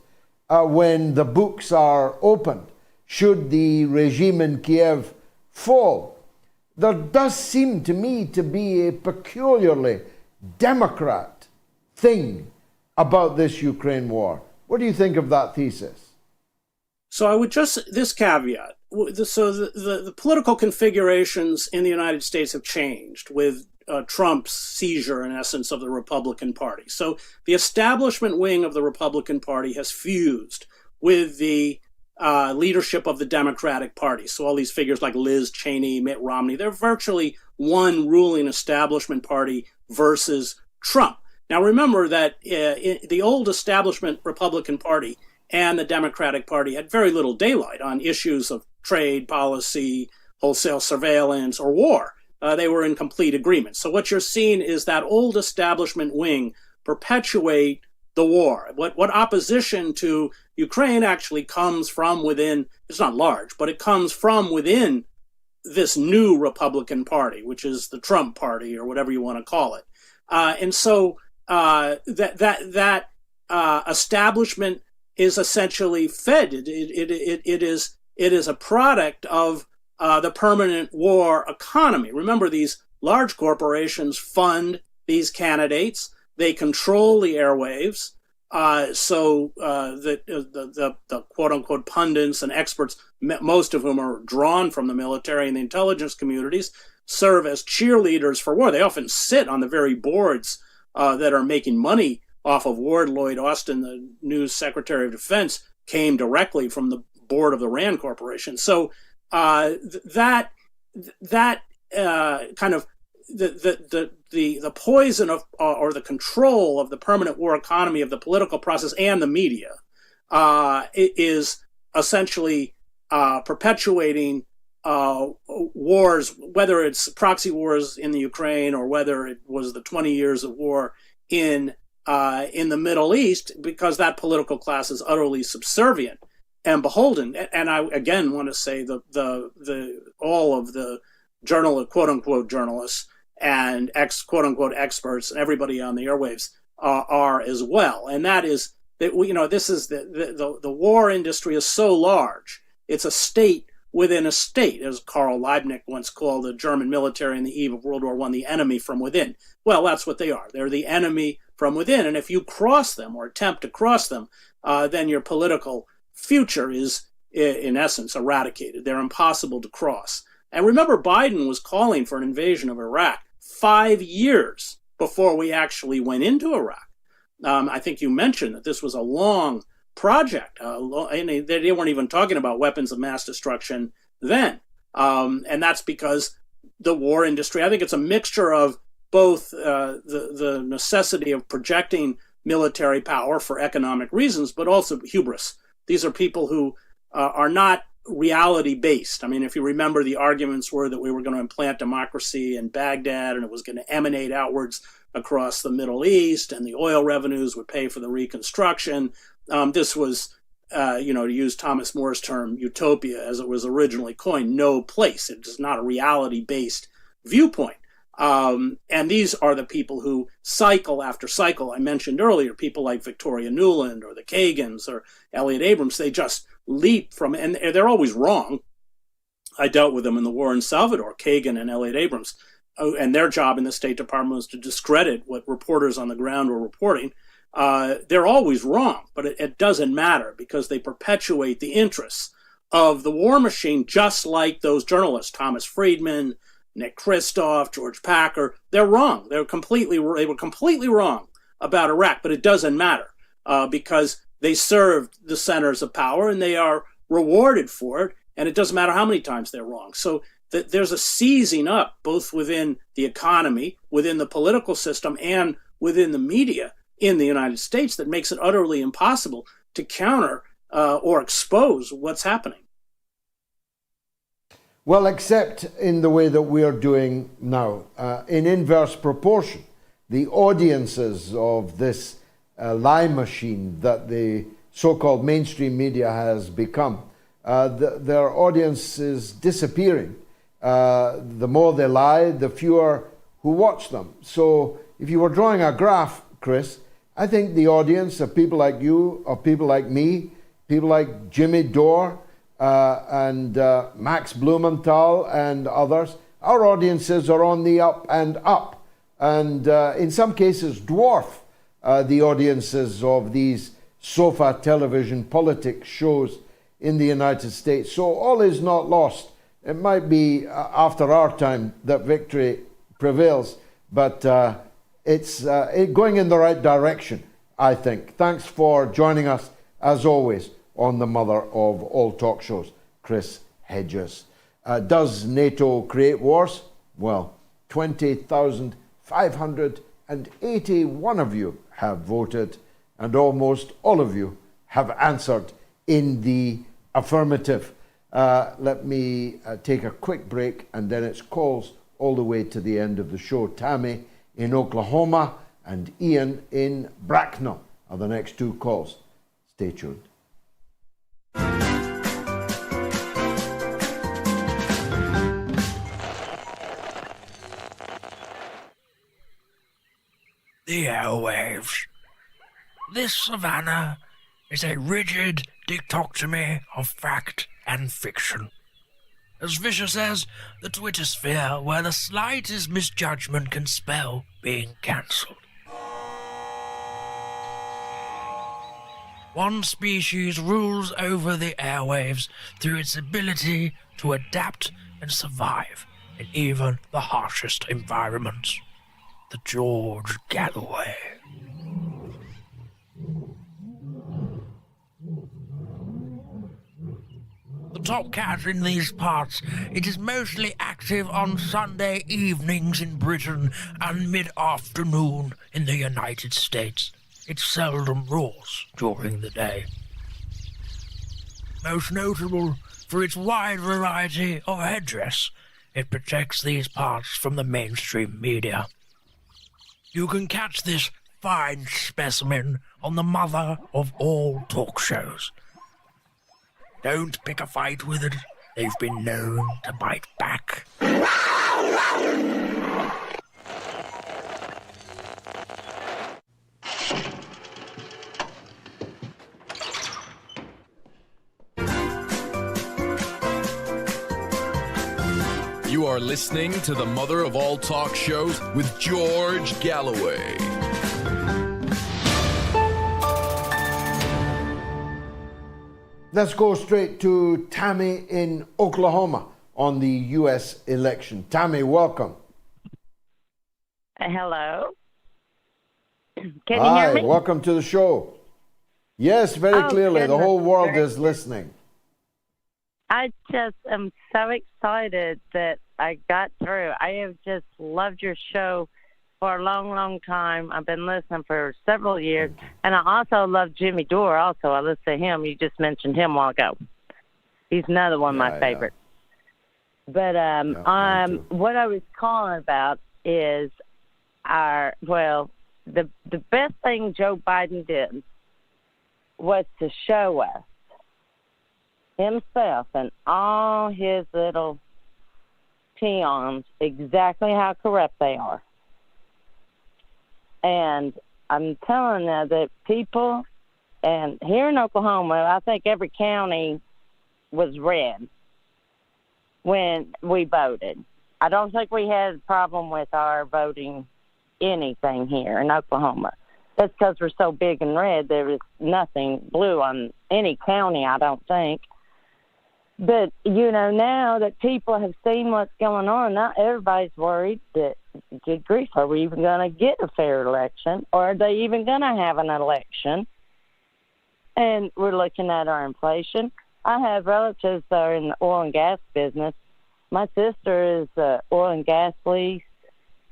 S2: when the books are opened, should the regime in Kiev fall? There does seem to me to be a peculiarly Democrat thing about this Ukraine war. What do you think of that thesis?
S19: So I would this caveat. So the political configurations in the United States have changed with Trump's seizure, in essence, of the Republican Party. So the establishment wing of the Republican Party has fused with the leadership of the Democratic Party. So all these figures like Liz Cheney, Mitt Romney, they're virtually one ruling establishment party versus Trump. Now remember that the old establishment Republican Party and the Democratic Party had very little daylight on issues of trade, policy, wholesale surveillance, or war. They were in complete agreement. So what you're seeing is that old establishment wing perpetuate the war. What opposition to Ukraine actually comes from within, it's not large, but it comes from within this new Republican Party, which is the Trump Party, or whatever you want to call it. And so that establishment is essentially fed. It is a product of the permanent war economy. Remember, these large corporations fund these candidates. They control the airwaves. So the quote-unquote pundits and experts, most of whom are drawn from the military and the intelligence communities, serve as cheerleaders for war. They often sit on the very boards that are making money off of war. Lloyd Austin, the new Secretary of Defense, came directly from the board of the RAND Corporation. So that kind of the poison of or the control of the permanent war economy of the political process and the media is essentially perpetuating wars, whether it's proxy wars in the Ukraine or whether it was the 20 years of war in the Middle East, because that political class is utterly subservient and beholden. And I again want to say the all of the quote unquote journalists and quote unquote experts and everybody on the airwaves are as well. And that is that this is the war industry is so large. It's a state within a state, as Karl Liebknecht once called the German military in the eve of World War I, the enemy from within. Well, that's what they are. They're the enemy from within. And if you cross them or attempt to cross them, then your political future is, in essence, eradicated. They're impossible to cross. And remember, Biden was calling for an invasion of Iraq 5 years before we actually went into Iraq. I think you mentioned that this was a long project. And they weren't even talking about weapons of mass destruction then. And that's because the war industry, I think it's a mixture of both the necessity of projecting military power for economic reasons, but also hubris. These are people who are not reality-based. I mean, if you remember, the arguments were that we were going to implant democracy in Baghdad and it was going to emanate outwards across the Middle East, and the oil revenues would pay for the reconstruction. This was, to use Thomas More's term, utopia, as it was originally coined, no place. It is not a reality-based viewpoint. And these are the people who cycle after cycle. I mentioned earlier, people like Victoria Nuland or the Kagans or Elliot Abrams, they just leap from, and they're always wrong. I dealt with them in the war in Salvador, Kagan and Elliot Abrams, and their job in the State Department was to discredit what reporters on the ground were reporting. They're always wrong, but it doesn't matter because they perpetuate the interests of the war machine, just like those journalists, Thomas Friedman, Nick Kristof, George Packer. They're wrong. They were completely wrong about Iraq, but it doesn't matter because they served the centers of power and they are rewarded for it, and it doesn't matter how many times they're wrong. So there's a seizing up both within the economy, within the political system, and within the media in the United States that makes it utterly impossible to counter or expose what's happening.
S2: Well, except in the way that we are doing now, in inverse proportion. The audiences of this lie machine that the so-called mainstream media has become, their audience is disappearing. The more they lie, the fewer who watch them. So if you were drawing a graph, Chris, I think the audience of people like you, of people like me, people like Jimmy Dore, and Max Blumenthal and others, our audiences are on the up and up, and in some cases dwarf the audiences of these sofa television politics shows in the United States. So all is not lost. It might be after our time that victory prevails, but it's going in the right direction, I think. Thanks for joining us, as always, on the mother of all talk shows, Chris Hedges. Does NATO create wars? Well, 20,581 of you have voted, and almost all of you have answered in the affirmative. Let me take a quick break, and then it's calls all the way to the end of the show. Tammy in Oklahoma and Ian in Bracknell are the next two calls. Stay tuned.
S3: The airwaves. This savannah is a rigid dichotomy of fact and fiction. As vicious as the Twitter sphere, where the slightest misjudgment can spell being cancelled. One species rules over the airwaves through its ability to adapt and survive in even the harshest environments. The George Galloway. The top cat in these parts, it is mostly active on Sunday evenings in Britain and mid-afternoon in the United States. It seldom roars during the day. Most notable for its wide variety of headdress, it protects these parts from the mainstream media. You can catch this fine specimen on the mother of all talk shows. Don't pick a fight with it. They've been known to bite back.
S5: You are listening to the mother of all talk shows with George Galloway.
S2: Let's go straight to Tammy in Oklahoma on the U.S. election. Tammy, welcome.
S20: Hello. Can you
S2: Hi,
S20: hear me?
S2: welcome to the show. Yes, very clearly. The
S20: goodness,
S2: whole world
S20: very
S2: is listening.
S20: I just am so excited that I got through. I have just loved your show for a long, long time. I've been listening for several years. And I also love Jimmy Dore also. I listen to him. You just mentioned him a while ago. He's another one of my favorites. But what I was calling about is the best thing Joe Biden did was to show us himself and all his little peons exactly how corrupt they are. And I'm telling you that people, and here in Oklahoma, I think every county was red when we voted. I don't think we had a problem with our voting anything here in Oklahoma. That's because we're so big and red, there was nothing blue on any county, I don't think. But, now that people have seen what's going on, now everybody's worried that, good grief, are we even going to get a fair election? Or are they even going to have an election? And we're looking at our inflation. I have relatives that are in the oil and gas business. My sister is oil and gas lease.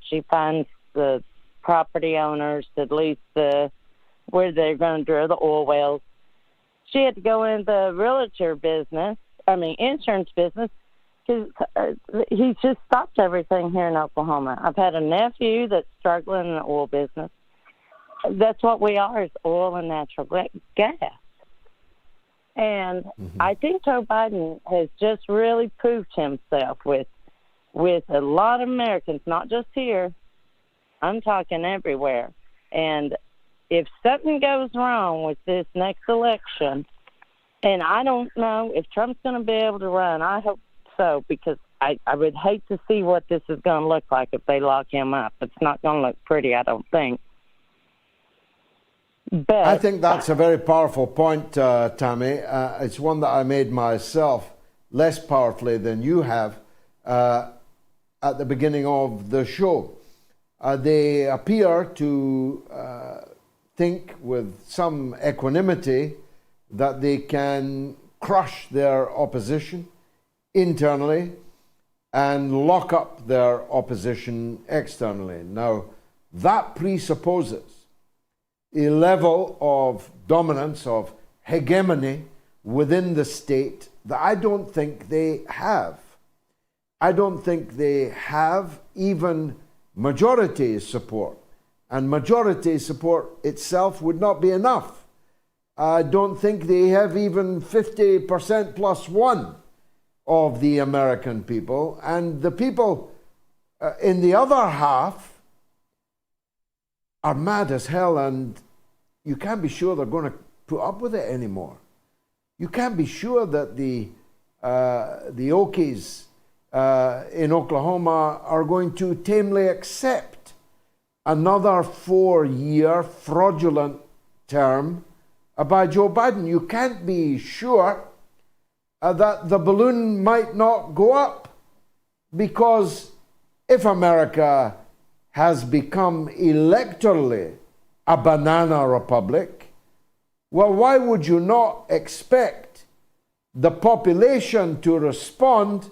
S20: She finds the property owners that lease where they're going to drill the oil wells. She had to go into the insurance business, because he's just stopped everything here in Oklahoma. I've had a nephew that's struggling in the oil business. That's what we are, is oil and natural gas. And I think Joe Biden has just really proved himself with a lot of Americans, not just here. I'm talking everywhere. And if something goes wrong with this next election, and I don't know if Trump's going to be able to run, I hope so, because I would hate to see what this is going to look like if they lock him up. It's not going to look pretty, I don't think. But
S2: I think that's a very powerful point, Tammy. It's one that I made myself less powerfully than you have at the beginning of the show. They appear to think with some equanimity that they can crush their opposition internally and lock up their opposition externally. Now, that presupposes a level of dominance, of hegemony within the state that I don't think they have. I don't think they have even majority support. And majority support itself would not be enough. I don't think they have even 50% plus one of the American people. And the people in the other half are mad as hell, and you can't be sure they're going to put up with it anymore. You can't be sure that the Okies in Oklahoma are going to tamely accept another 4-year fraudulent term by Joe Biden. You can't be sure that the balloon might not go up, because if America has become electorally a banana republic, well, why would you not expect the population to respond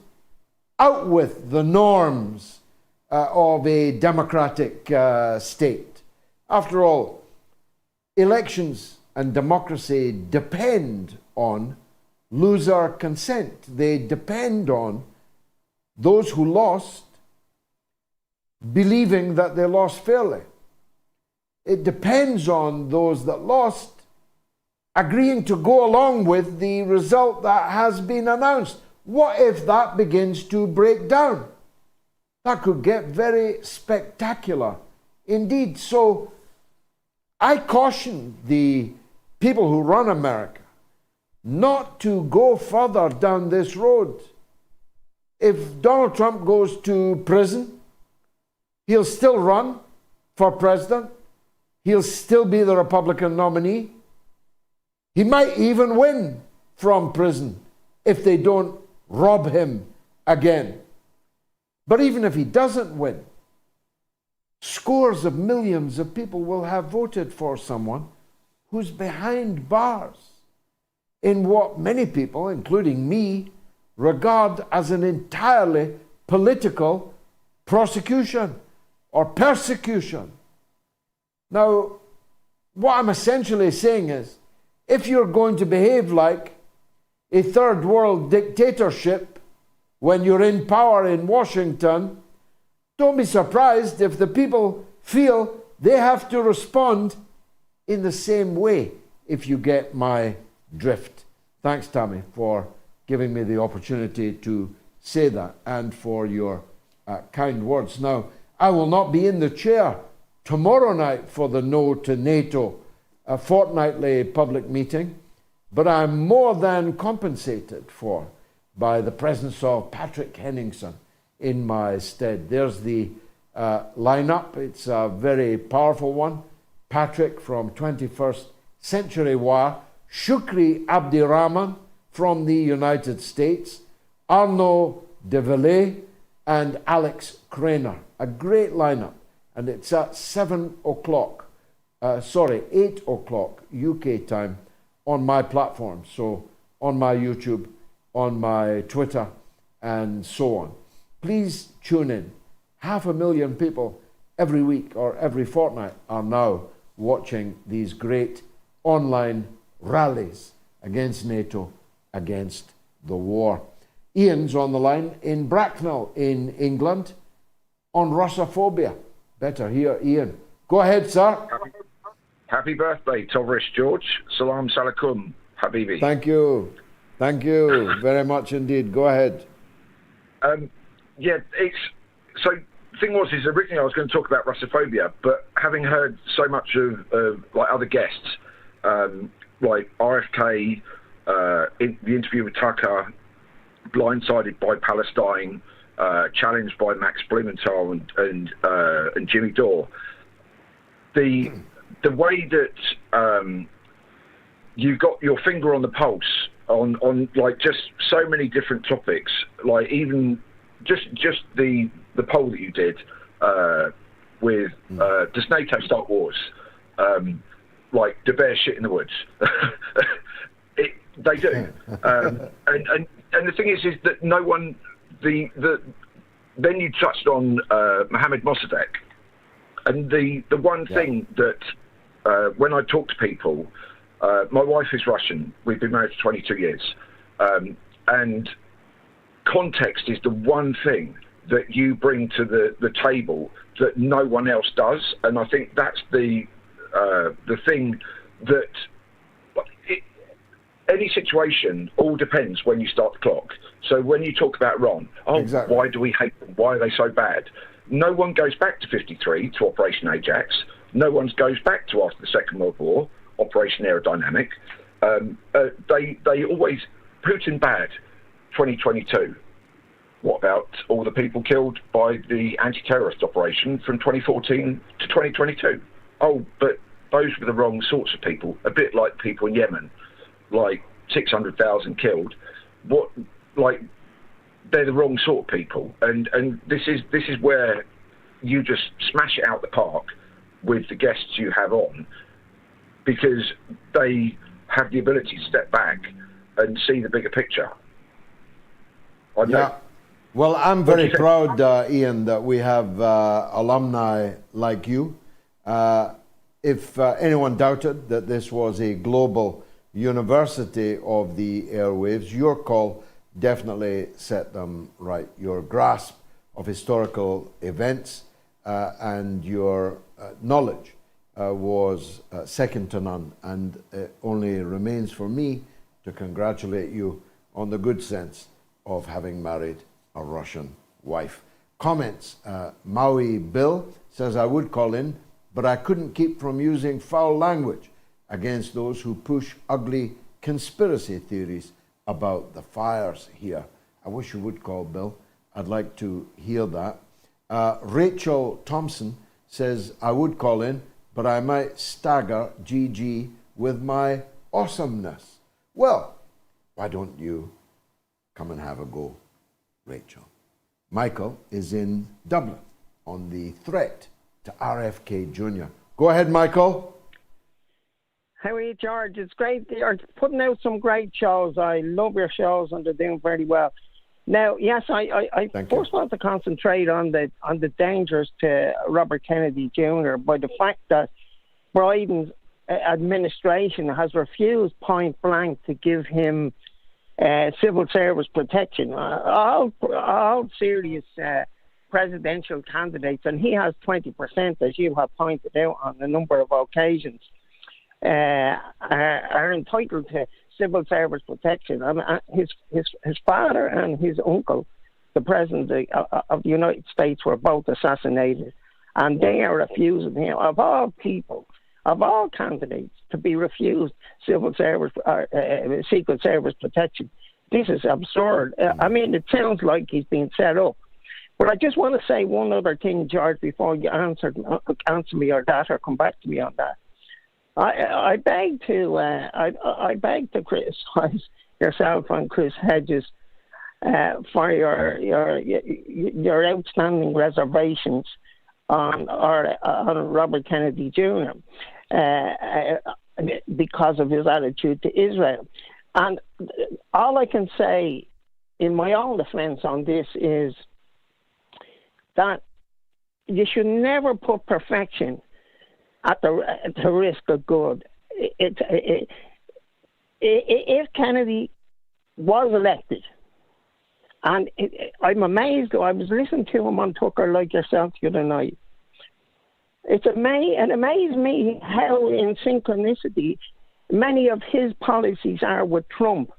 S2: out with the norms of a democratic state? After all, elections and democracy depend on loser consent. They depend on those who lost believing that they lost fairly. It depends on those that lost agreeing to go along with the result that has been announced. What if that begins to break down? That could get very spectacular indeed. So I caution the people who run America not to go further down this road. If Donald Trump goes to prison, he'll still run for president. He'll still be the Republican nominee. He might even win from prison if they don't rob him again. But even if he doesn't win, scores of millions of people will have voted for someone who's behind bars in what many people, including me, regard as an entirely political prosecution. or persecution. Now, what I'm essentially saying is, if you're going to behave like a third world dictatorship when you're in power in Washington, don't be surprised if the people feel they have to respond in the same way, if you get my drift. Thanks, Tammy, for giving me the opportunity to say that and for your kind words. Now, I will not be in the chair tomorrow night for the No to NATO fortnightly public meeting, but I'm more than compensated for by the presence of Patrick Henningsen in my stead. There's the lineup. It's a very powerful one. Patrick from 21st Century War, Shukri Abdirahman from the United States, Arnaud de Villiers, and Alex Craner. A great lineup. And it's at 8 o'clock UK time on my platform. So on my YouTube, on my Twitter, and so on. Please tune in. 500,000 people every week or every fortnight are now watching these great online rallies against NATO, against the war. Ian's on the line in Bracknell in England on Russophobia. Better hear Ian. Go ahead, sir.
S21: Happy birthday, Tovrish George. Salam salakum, Habibi.
S2: Thank you. Thank you very much indeed. Go ahead.
S21: Yeah, so the thing was, originally I was going to talk about Russophobia, but having heard so much of like other guests, like RFK, in the interview with Tucker, blindsided by Palestine, challenged by Max Blumenthal and Jimmy Dore, the way that you got your finger on the pulse on like just so many different topics, like even just the poll that you did with does NATO start wars? Like the bear shit in the woods. They do, and the thing is that no one then you touched on Mohammed Mossadegh, and the one thing that when I talk to people, my wife is Russian. We've been married for 22 years, and context is the one thing that you bring to the table that no one else does, and I think that's the thing that any situation all depends when you start the clock. So when you talk about Iran, exactly. Why do we hate them? Why are they so bad? No one goes back to 53 to Operation Ajax. No one goes back to after the Second World War, Operation Aerodynamic. They always Putin bad. 2022. What about all the people killed by the anti-terrorist operation from 2014 to 2022? Oh, but those were the wrong sorts of people. A bit like people in Yemen, like 600,000 killed. They're the wrong sort of people, and this is where you just smash it out the park with the guests you have on, because they have the ability to step back and see the bigger picture.
S2: Yeah. Well, I'm very proud, Ian, that we have alumni like you. If anyone doubted that this was a global university of the airwaves, your call definitely set them right. Your grasp of historical events and your knowledge was second to none, and it only remains for me to congratulate you on the good sense of having married a Russian wife. Comments. Maui Bill says, I would call in, but I couldn't keep from using foul language against those who push ugly conspiracy theories about the fires here. I wish you would call, Bill. I'd like to hear that. Rachel Thompson says, I would call in, but I might stagger GG with my awesomeness. Well, why don't you come and have a go, Rachel? Michael is in Dublin on the threat to RFKJr. Go ahead, Michael.
S22: How are you, George? It's great. You're putting out some great shows. I love your shows and they're doing very well. Now, yes, I first want to concentrate on the dangers to Robert Kennedy Jr. by the fact that Biden's administration has refused point blank to give him civil service protection. All serious presidential candidates, and he has 20%, as you have pointed out on a number of occasions, are entitled to civil service protection. His father and his uncle, the president of the United States, were both assassinated, and they are refusing him, of all people, of all candidates, to be refused civil service or secret service protection. This is absurd. I mean, it sounds like he's being set up. But I just want to say one other thing, George, before you answer me or that, or come back to me on that. I beg to criticize yourself and Chris Hedges for your outstanding reservations on Robert Kennedy Jr. Because of his attitude to Israel. And all I can say in my own defense on this is that you should never put perfection at the risk of good. If Kennedy was elected, and I'm amazed, I was listening to him on Tucker like yourself the other night. It amazed me how in synchronicity many of his policies are with Trump.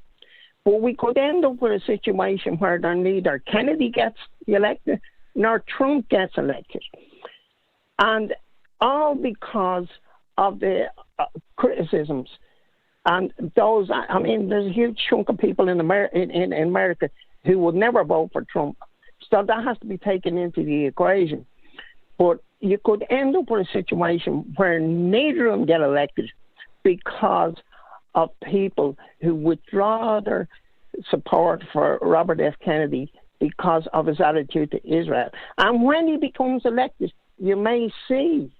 S22: But we could end up with a situation where neither Kennedy gets elected nor Trump gets elected. And all because of the criticisms. And those, I mean, there's a huge chunk of people in America who would never vote for Trump. So that has to be taken into the equation. But you could end up with a situation where neither of them get elected because of people who withdraw their support for Robert F. Kennedy because of his attitude to Israel. And when he becomes elected, you may see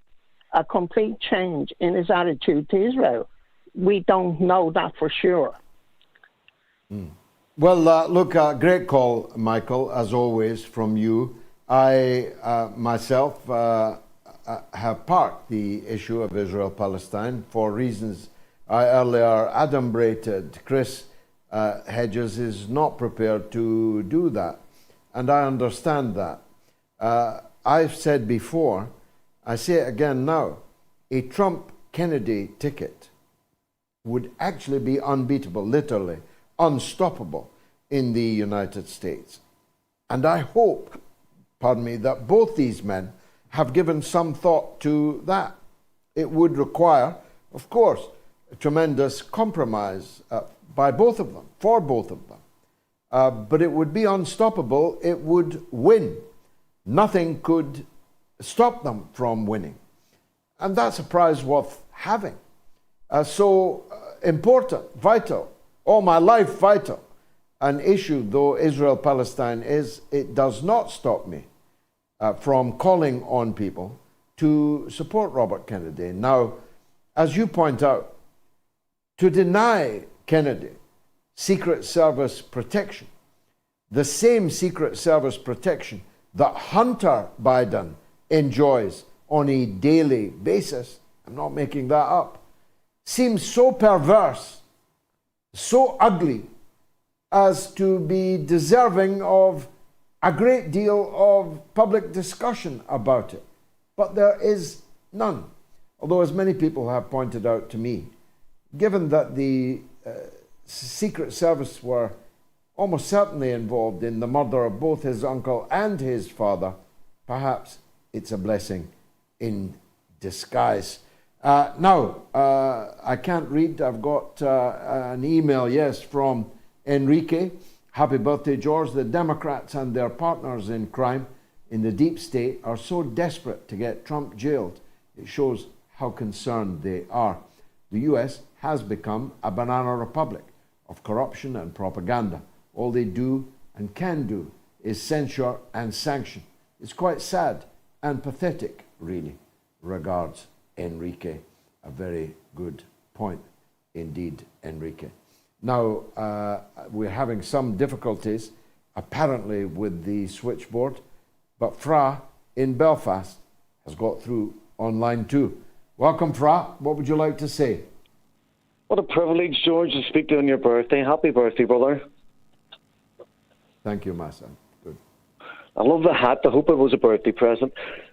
S22: a complete change in his attitude to Israel. We don't know that for sure.
S2: Well, look, great call, Michael, as always, from you. I myself have parked the issue of Israel-Palestine for reasons I earlier adumbrated. Chris Hedges is not prepared to do that, and I understand that. I've said before, I say it again now, a Trump-Kennedy ticket would actually be unbeatable, literally unstoppable in the United States. And I hope, that both these men have given some thought to that. It would require, of course, a tremendous compromise by both of them, for both of them. But it would be unstoppable. It would win. Nothing could stop them from winning. And that's a prize worth having. So important, vital, all my life vital. An issue, though Israel-Palestine is, it does not stop me from calling on people to support Robert Kennedy. Now, as you point out, to deny Kennedy Secret Service protection, the same Secret Service protection that Hunter Biden enjoys on a daily basis, I'm not making that up, seems so perverse, so ugly, as to be deserving of a great deal of public discussion about it. But there is none. Although, as many people have pointed out to me, given that the Secret Service were almost certainly involved in the murder of both his uncle and his father, perhaps it's a blessing in disguise. Now, I can't read. I've got an email, yes, from Enrique. Happy birthday, George. The Democrats and their partners in crime in the deep state are so desperate to get Trump jailed. It shows how concerned they are. The US has become a banana republic of corruption and propaganda. All they do and can do is censure and sanction. It's quite sad and pathetic, really. Regards, Enrique. A very good point indeed, Enrique. Now, we're having some difficulties apparently with the switchboard, but Fra in Belfast has got through online too. Welcome, Fra. What would you like to say?
S1: What a privilege, George, to speak to you on your birthday. Happy birthday, brother.
S2: Thank you, my son. Good.
S1: I love the hat. I hope it was a birthday present.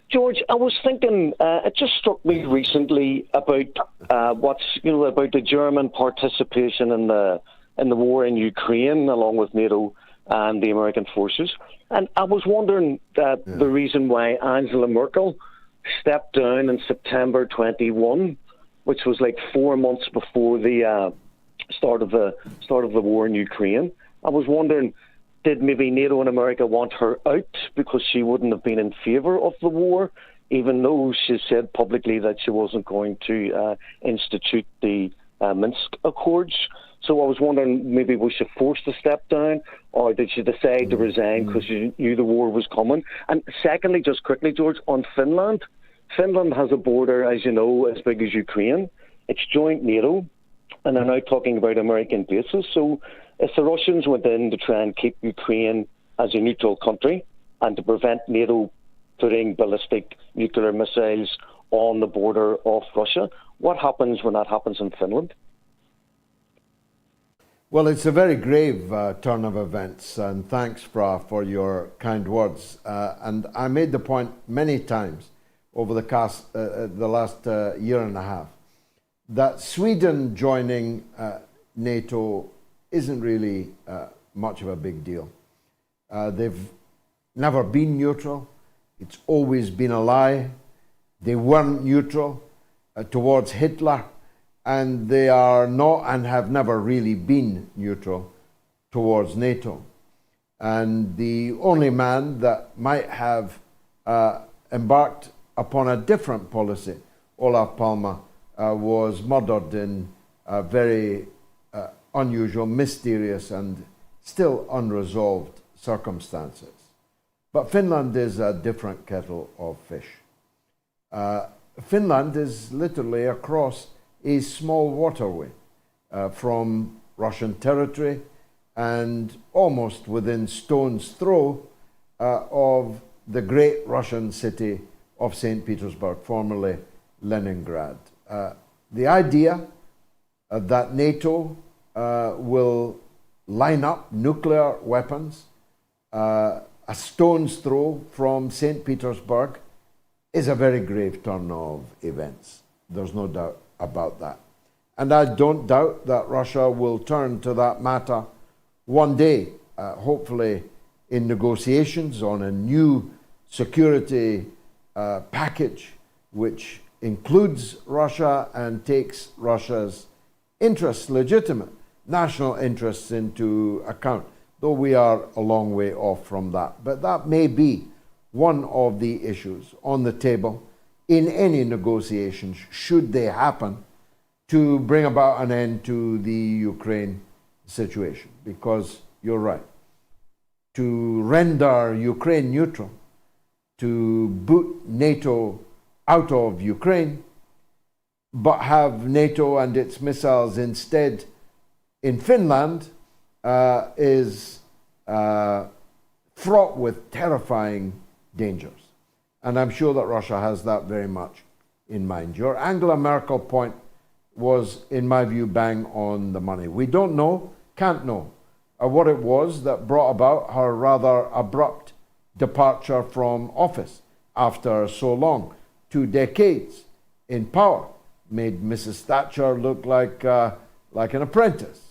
S1: George, I was thinking, it just struck me recently about about the German participation in the war in Ukraine, along with NATO and the American forces. And I was wondering the reason why Angela Merkel stepped down in September 21, which was like 4 months before the start of the war in Ukraine. I was wondering, did maybe NATO and America want her out because she wouldn't have been in favour of the war, even though she said publicly that she wasn't going to institute the Minsk Accords? So I was wondering, maybe was she forced to step down, or did she decide to resign because she knew the war was coming? And secondly, just quickly, George, on Finland. Finland has a border, as you know, as big as Ukraine. It's joint NATO, and they're now talking about American bases. So if the Russians went in to try and keep Ukraine as a neutral country and to prevent NATO putting ballistic nuclear missiles on the border of Russia, what happens when that happens in Finland?
S2: Well, it's a very grave turn of events, and thanks, Fra, for your kind words. And I made the point many times over the last year and a half that Sweden joining NATO isn't really much of a big deal. They've never been neutral. It's always been a lie. They weren't neutral towards Hitler, and they are not and have never really been neutral towards NATO. And the only man that might have embarked upon a different policy, Olof Palme, was murdered in very unusual, mysterious, and still unresolved circumstances. But Finland is a different kettle of fish. Finland is literally across a small waterway from Russian territory and almost within stone's throw of the great Russian city of St. Petersburg, formerly Leningrad. The idea that NATO will line up nuclear weapons a stone's throw from St. Petersburg is a very grave turn of events. There's no doubt about that. And I don't doubt that Russia will turn to that matter one day, hopefully in negotiations on a new security package which includes Russia and takes Russia's interests, legitimate national interests, into account, though we are a long way off from that. But that may be one of the issues on the table in any negotiations, should they happen, to bring about an end to the Ukraine situation. Because you're right, to render Ukraine neutral, to boot NATO out of Ukraine, but have NATO and its missiles instead in Finland is fraught with terrifying dangers. And I'm sure that Russia has that very much in mind. Your Angela Merkel point was, in my view, bang on the money. We don't know, can't know, what it was that brought about her rather abrupt departure from office after so long. 2 decades in power made Mrs. Thatcher look like an apprentice.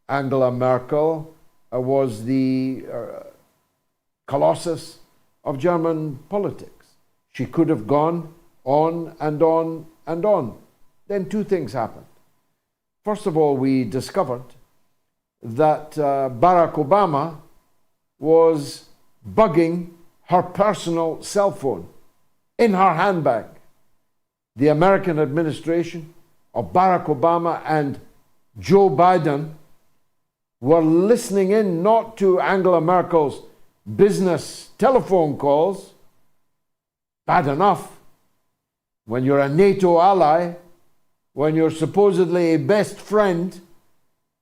S2: Angela Merkel was the colossus of German politics. She could have gone on and on and on. Then 2 things happened. First of all, we discovered that Barack Obama was bugging her personal cell phone in her handbag. The American administration of Barack Obama and Joe Biden were listening in not to Angela Merkel's business telephone calls. Bad enough when you're a NATO ally, when you're supposedly a best friend,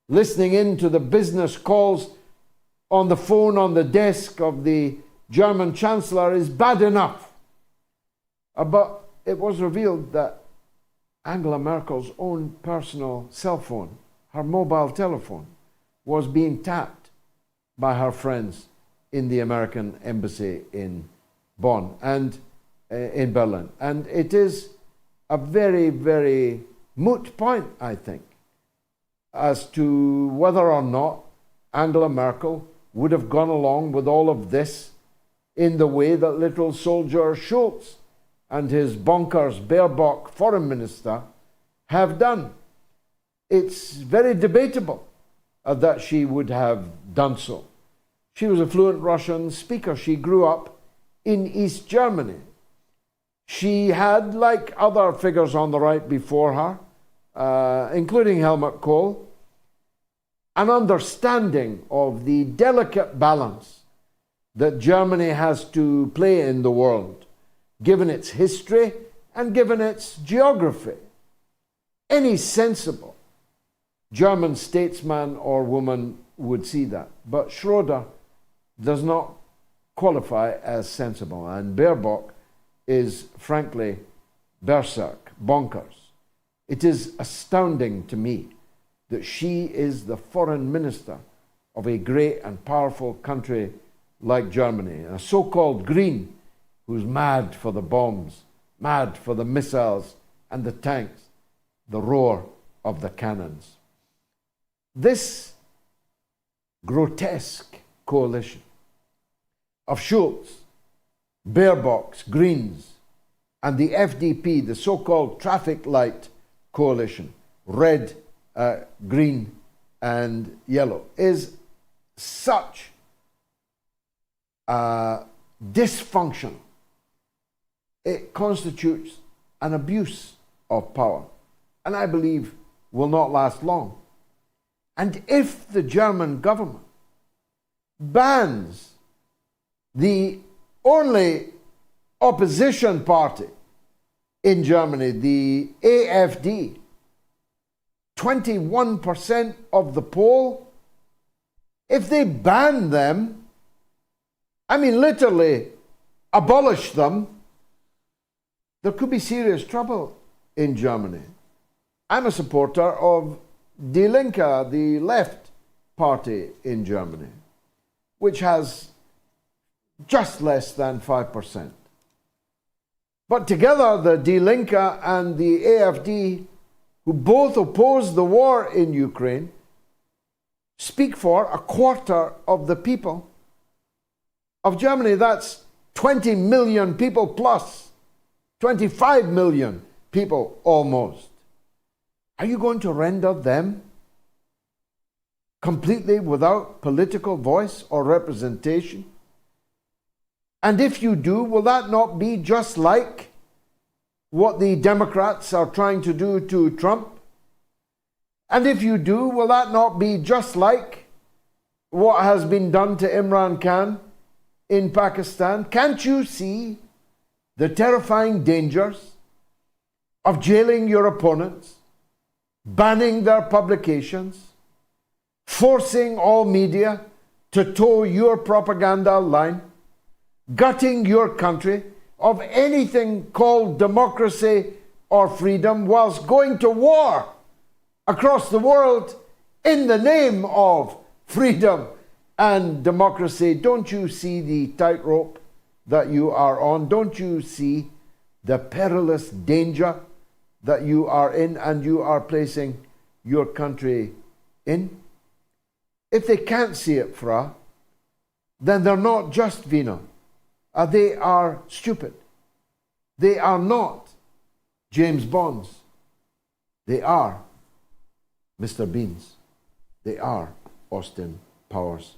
S2: listening in to the business calls on the phone on the desk of the German Chancellor is bad enough. But it was revealed that Angela Merkel's own personal cell phone, her mobile telephone, was being tapped by her friends in the American embassy in Bonn and in Berlin. And it is a very, very moot point, I think, as to whether or not Angela Merkel would have gone along with all of this in the way that little soldier Schulz and his bonkers Baerbock foreign minister have done. It's very debatable that she would have done so. She was a fluent Russian speaker. She grew up in East Germany. She had, like other figures on the right before her, including Helmut Kohl, an understanding of the delicate balance that Germany has to play in the world, given its history and given its geography. Any sensible German statesman or woman would see that. But Schroeder does not qualify as sensible, and Baerbock is frankly berserk, bonkers. It is astounding to me that she is the foreign minister of a great and powerful country like Germany, a so-called green who's mad for the bombs, mad for the missiles and the tanks, the roar of the cannons. This grotesque coalition of Schulz, Baerbock's Greens, and the FDP, the so-called traffic light coalition, red, green, and yellow, is such dysfunction. It constitutes an abuse of power, and I believe will not last long. And if the German government bans the only opposition party in Germany, the AfD, 21% of the poll, if they ban them, I mean literally abolish them, there could be serious trouble in Germany. I'm a supporter of Die Linke, the left party in Germany, which has just less than 5%. But together, the Die Linke and the AfD, who both oppose the war in Ukraine, speak for a quarter of the people of Germany. That's 20 million people plus, 25 million people almost. Are you going to render them completely without political voice or representation? And if you do, will that not be just like what the Democrats are trying to do to Trump? And if you do, will that not be just like what has been done to MIDSUMMER in Pakistan? Can't you see the terrifying dangers of jailing your opponents, banning their publications, forcing all media to toe your propaganda line, gutting your country of anything called democracy or freedom, whilst going to war across the world in the name of freedom and democracy? Don't you see the tightrope that you are on? Don't you see the perilous danger that you are in and you are placing your country in? If they can't see it, Fra, then they're not just venal. They are stupid. They are not James Bonds. They are Mr. Beans. They are Austin Powers.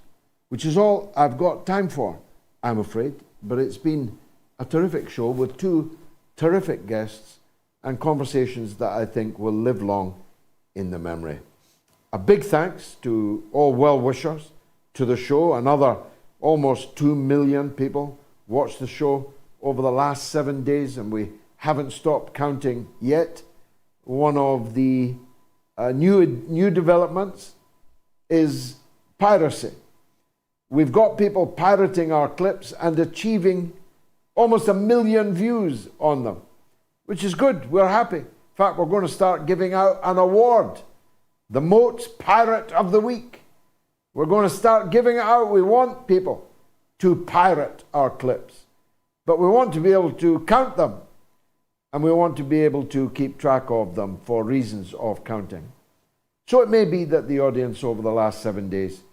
S2: Which is all I've got time for, I'm afraid. But it's been a terrific show with two terrific guests and conversations that I think will live long in the memory. A big thanks to all well-wishers to the show. Another almost 2 million people watched the show over the last 7 days, and we haven't stopped counting yet. One of the new developments is piracy, We've got people pirating our clips and achieving almost 1 million views on them, which is good. We're happy. In fact, we're going to start giving out an award, the MOATS Pirate of the Week. We're going to start giving it out. We want people to pirate our clips, but we want to be able to count them, and we want to be able to keep track of them for reasons of counting. So it may be that the audience over the last 7 days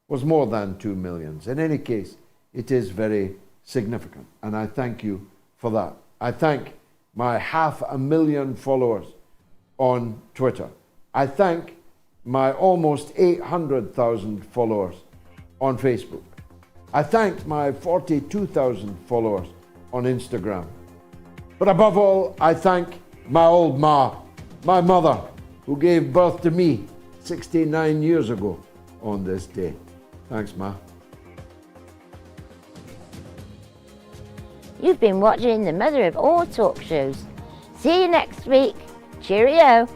S2: was more than 2 million. In any case, it is very significant, and I thank you for that. I thank my 500,000 followers on Twitter. I thank my almost 800,000 followers on Facebook. I thank my 42,000 followers on Instagram. But above all, I thank my old ma, my mother, who gave birth to me 69 years ago on this day. Thanks, Ma.
S8: You've been watching the mother of all talk shows. See you next week. Cheerio.